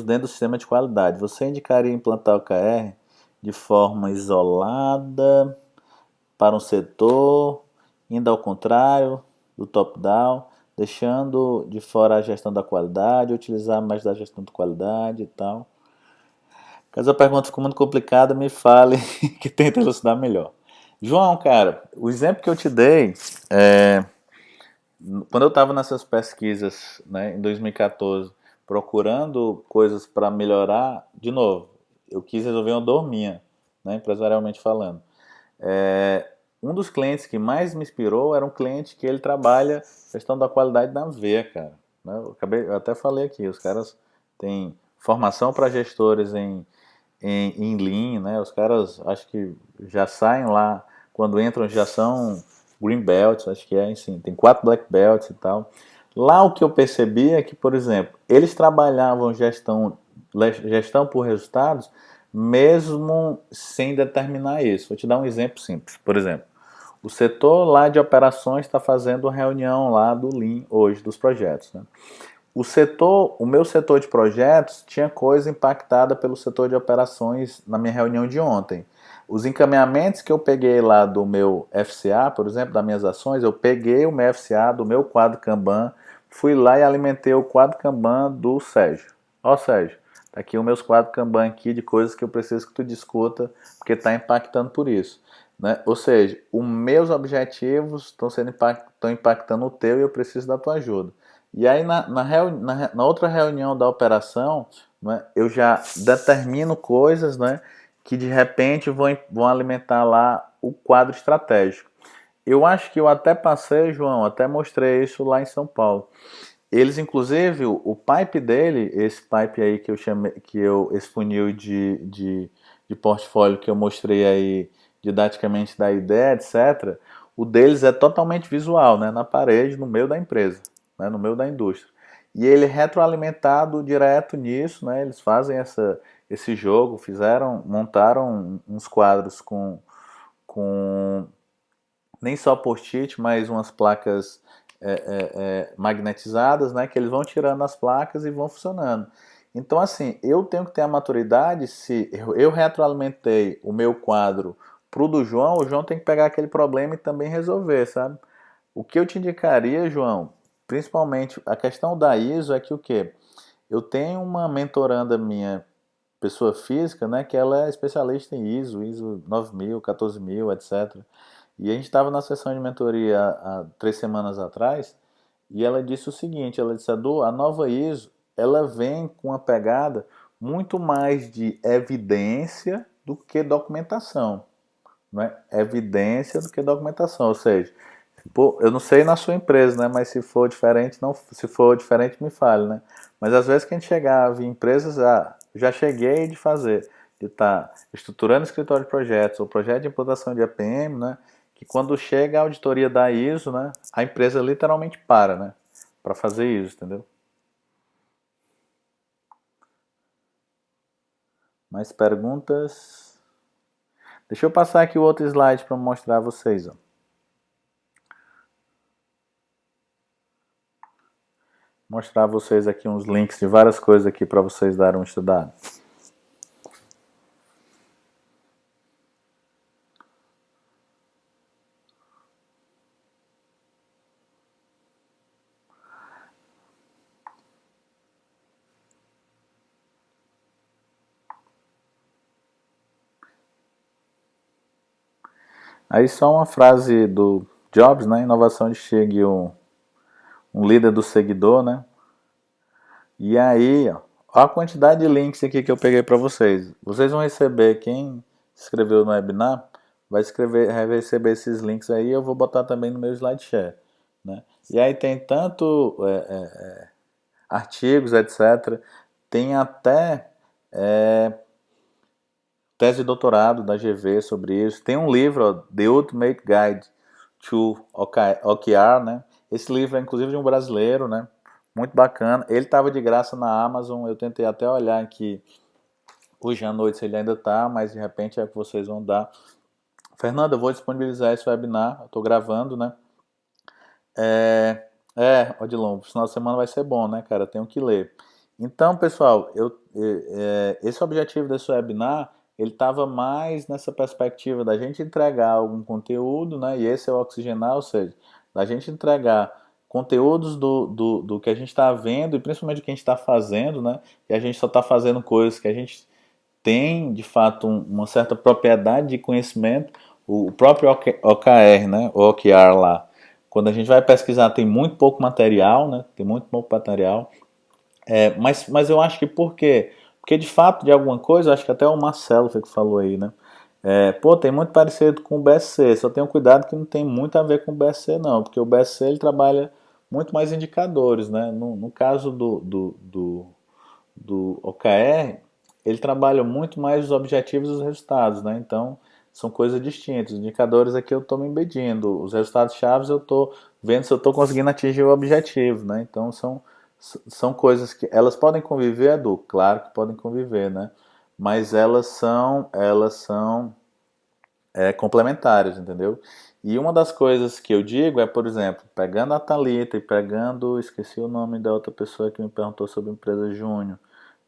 dentro do sistema de qualidade. Você indicaria implantar o OKR de forma isolada para um setor, indo ao contrário do top-down, deixando de fora a gestão da qualidade, utilizar mais da gestão de qualidade e tal. Caso a pergunta ficou muito complicada, me fale que tenta elucidar melhor. João, cara, o exemplo que eu te dei, quando eu estava nessas pesquisas, né, em 2014, procurando coisas para melhorar, de novo, eu quis resolver uma dor minha, né, empresarialmente falando. Um dos clientes que mais me inspirou era um cliente que ele trabalha questão da qualidade na veia, cara. Né? Eu até falei aqui, os caras têm formação para gestores em Lean, né? Os caras acho que já saem lá, quando entram já são Green Belts, acho que é, assim, tem 4 Black Belts e tal. Lá o que eu percebi é que, por exemplo, eles trabalhavam gestão por resultados, mesmo sem determinar isso. Vou te dar um exemplo simples. Por exemplo, o setor lá de operações está fazendo reunião lá do Lean hoje, dos projetos, né? O meu setor de projetos tinha coisa impactada pelo setor de operações na minha reunião de ontem. Os encaminhamentos que eu peguei lá do meu FCA, por exemplo, das minhas ações, eu peguei o meu FCA do meu quadro Kanban, fui lá e alimentei o quadro Kanban do Sérgio. Ó, Sérgio, tá aqui os meus quadros Kanban aqui de coisas que eu preciso que tu discuta, porque está impactando por isso. Né? Ou seja, os meus objetivos estão impactando o teu e eu preciso da tua ajuda. E aí, na outra reunião da operação, né, eu já determino coisas, né, que de repente vão alimentar lá o quadro estratégico. Eu acho que eu até passei, João, até mostrei isso lá em São Paulo. Eles, inclusive, o pipe dele, esse pipe aí que eu chamei, esse funil de portfólio que eu mostrei aí didaticamente da ideia, etc., o deles é totalmente visual, né, na parede, no meio da empresa, né, no meio da indústria. E ele é retroalimentado direto nisso, né, eles fazem esse jogo, montaram uns quadros com nem só post-it, mas umas placas magnetizadas, né, que eles vão tirando as placas e vão funcionando. Então, assim, eu tenho que ter a maturidade, se eu retroalimentei o meu quadro pro do João, o João tem que pegar aquele problema e também resolver, sabe? O que eu te indicaria, João, principalmente a questão da ISO é que o quê? Eu tenho uma mentoranda minha, pessoa física, né, que ela é especialista em ISO 9000, 14000, etc. E a gente estava na sessão de mentoria há 3 semanas atrás, e ela disse o seguinte, ela disse, Edu, a nova ISO, ela vem com uma pegada muito mais de evidência do que documentação, né? Evidência do que documentação, ou seja, pô, eu não sei na sua empresa, né? Mas se for diferente, não, se for diferente, me fale, né? Mas às vezes que a gente chegava em empresas, já cheguei de fazer, de estar estruturando escritório de projetos, ou projeto de implantação de APM, né? Que quando chega a auditoria da ISO, né? A empresa literalmente para, né? Para fazer isso, entendeu? Mais perguntas? Deixa eu passar aqui o outro slide para mostrar a vocês, ó. Mostrar a vocês aqui uns links de várias coisas aqui para vocês darem uma estudada. Aí só uma frase do Jobs, né? Inovação distingue um líder do seguidor, né? E aí, ó a quantidade de links aqui que eu peguei para vocês. Vocês vão receber, quem se inscreveu no webinar, vai receber esses links aí, eu vou botar também no meu SlideShare, né? E aí tem tanto artigos, etc. Tem até tese de doutorado da GV sobre isso. Tem um livro, ó, The Ultimate Guide to OKR, né? Esse livro é inclusive de um brasileiro, né? Muito bacana. Ele estava de graça na Amazon. Eu tentei até olhar aqui hoje à noite se ele ainda está, mas de repente é que vocês vão dar. Fernanda, eu vou disponibilizar esse webinar. Eu estou gravando, né? Odilon, o final de semana vai ser bom, né, cara? Eu tenho que ler. Então, pessoal, esse objetivo desse webinar, ele estava mais nessa perspectiva da gente entregar algum conteúdo, né? E esse é o Oxigenar, ou seja, da gente entregar conteúdos do que a gente está vendo e principalmente do que a gente está fazendo, né? E a gente só está fazendo coisas que a gente tem, de fato, uma certa propriedade de conhecimento. O próprio OKR, né? O OKR lá. Quando a gente vai pesquisar, tem muito pouco material, né? Tem muito pouco material. Mas eu acho que por quê? Porque de fato, de alguma coisa, acho que até o Marcelo foi que falou aí, né? Tem muito parecido com o BSC, só tenha cuidado que não tem muito a ver com o BSC não, porque o BSC ele trabalha muito mais indicadores, né? No caso do OKR, ele trabalha muito mais os objetivos e os resultados, né? Então, são coisas distintas. Os indicadores aqui eu estou me medindo, os resultados chaves eu estou vendo se eu estou conseguindo atingir o objetivo, né? Então, são coisas que elas podem conviver, Edu, claro que podem conviver, né? Mas elas são complementares, entendeu? E uma das coisas que eu digo é, por exemplo, pegando a Thalita e pegando, esqueci o nome da outra pessoa que me perguntou sobre empresa júnior,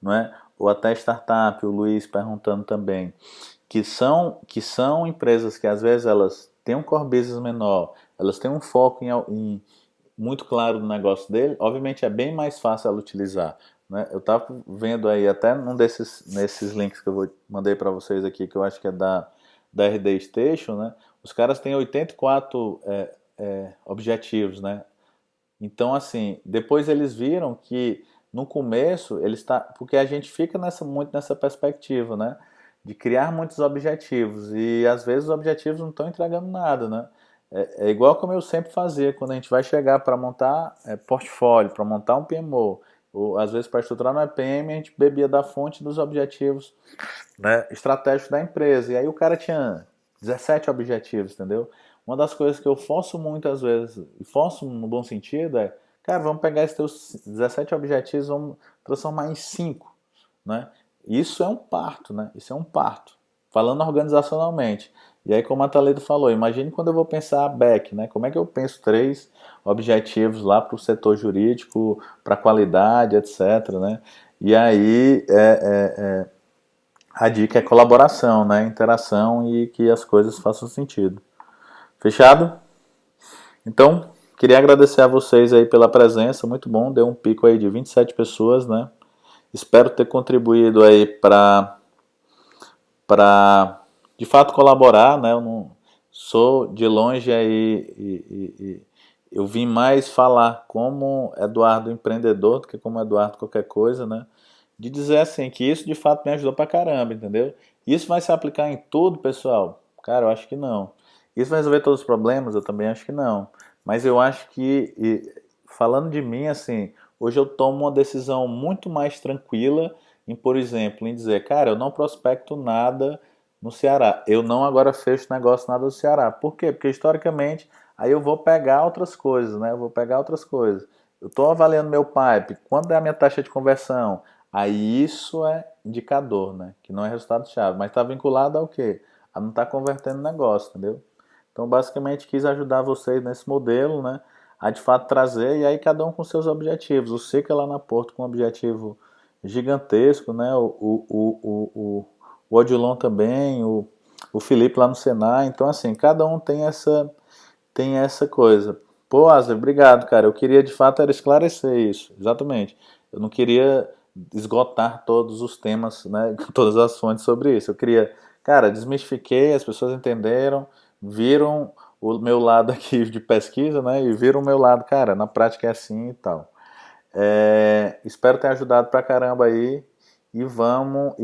não é? Ou até startup, o Luiz perguntando também, que são empresas que às vezes elas têm um core business menor, elas têm um foco muito claro no negócio dele, obviamente é bem mais fácil ela utilizar. Né? Eu estava vendo aí até nesses links que mandei para vocês aqui, que eu acho que é da RD Station, né? Os caras têm 84 objetivos, né? Então, assim, depois eles viram que no começo eles tá, porque a gente fica muito nessa perspectiva, né? De criar muitos objetivos e às vezes os objetivos não estão entregando nada, né? É igual como eu sempre fazia quando a gente vai chegar para montar portfólio, para montar um PMO, ou às vezes para estruturar no EPM a gente bebia da fonte dos objetivos, né, estratégicos da empresa. E aí o cara tinha 17 objetivos, entendeu? Uma das coisas que eu forço muitas vezes, e forço no bom sentido, cara, vamos pegar esses teus 17 objetivos, vamos transformar em 5, né? Isso é um parto, né? Isso é um parto. Falando organizacionalmente. E aí, como a Thalita falou, imagine quando eu vou pensar back, né? Como é que eu penso 3 objetivos lá para o setor jurídico, para qualidade, etc, né? E aí, a dica é colaboração, né? Interação e que as coisas façam sentido. Fechado? Então, queria agradecer a vocês aí pela presença, muito bom, deu um pico aí de 27 pessoas, né? Espero ter contribuído aí para de fato colaborar, né? Eu não sou de longe aí eu vim mais falar como Eduardo empreendedor do que como Eduardo qualquer coisa, né? De dizer assim que isso de fato me ajudou pra caramba, entendeu? Isso vai se aplicar em tudo, pessoal? Cara, eu acho que não. Isso vai resolver todos os problemas? Eu também acho que não. Mas eu acho que, falando de mim, assim, hoje eu tomo uma decisão muito mais tranquila em, por exemplo, em dizer, cara, eu não prospecto nada no Ceará. Eu não agora fecho negócio nada do Ceará. Por quê? Porque historicamente aí eu vou pegar outras coisas, né? Eu vou pegar outras coisas. Eu estou avaliando meu pipe, quando é a minha taxa de conversão? Aí isso é indicador, né? Que não é resultado-chave, mas está vinculado ao quê? A não estar convertendo negócio, entendeu? Então, basicamente, quis ajudar vocês nesse modelo, né? A de fato trazer, e aí cada um com seus objetivos. O Sica lá na Porto com um objetivo gigantesco, né? O Odilon também, o Felipe lá no Senai. Então, assim, cada um tem essa coisa. Pô, Asler, obrigado, cara. Eu queria de fato era esclarecer isso, exatamente. Eu não queria esgotar todos os temas, né, todas as fontes sobre isso. Eu queria, cara, desmistifiquei, as pessoas entenderam, viram o meu lado aqui de pesquisa, né? E viram o meu lado, cara, na prática é assim e tal. Espero ter ajudado pra caramba aí e vamos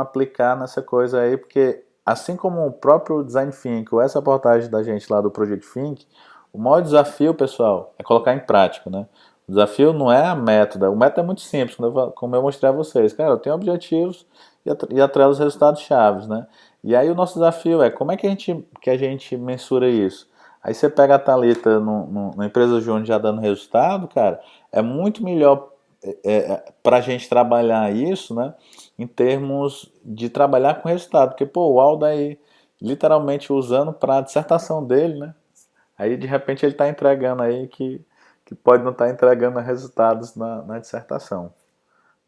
aplicar nessa coisa aí, porque assim como o próprio Design Think ou essa reportagem da gente lá do Project Think, o maior desafio, pessoal, é colocar em prática, né? O desafio não é a método, o método é muito simples, como eu mostrei a vocês. Cara, eu tenho objetivos e atrelo os resultados chaves, né? E aí o nosso desafio é como é que a gente mensura isso? Aí você pega a Thalita numa empresa júnior já dando resultado, cara, é muito melhor para a gente trabalhar isso, né? Em termos de trabalhar com resultado. Porque, pô, o Aldo aí literalmente usando para a dissertação dele, né? Aí de repente ele está entregando aí que pode não estar entregando resultados na dissertação.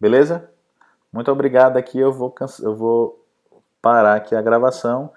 Beleza? Muito obrigado aqui, eu vou parar aqui a gravação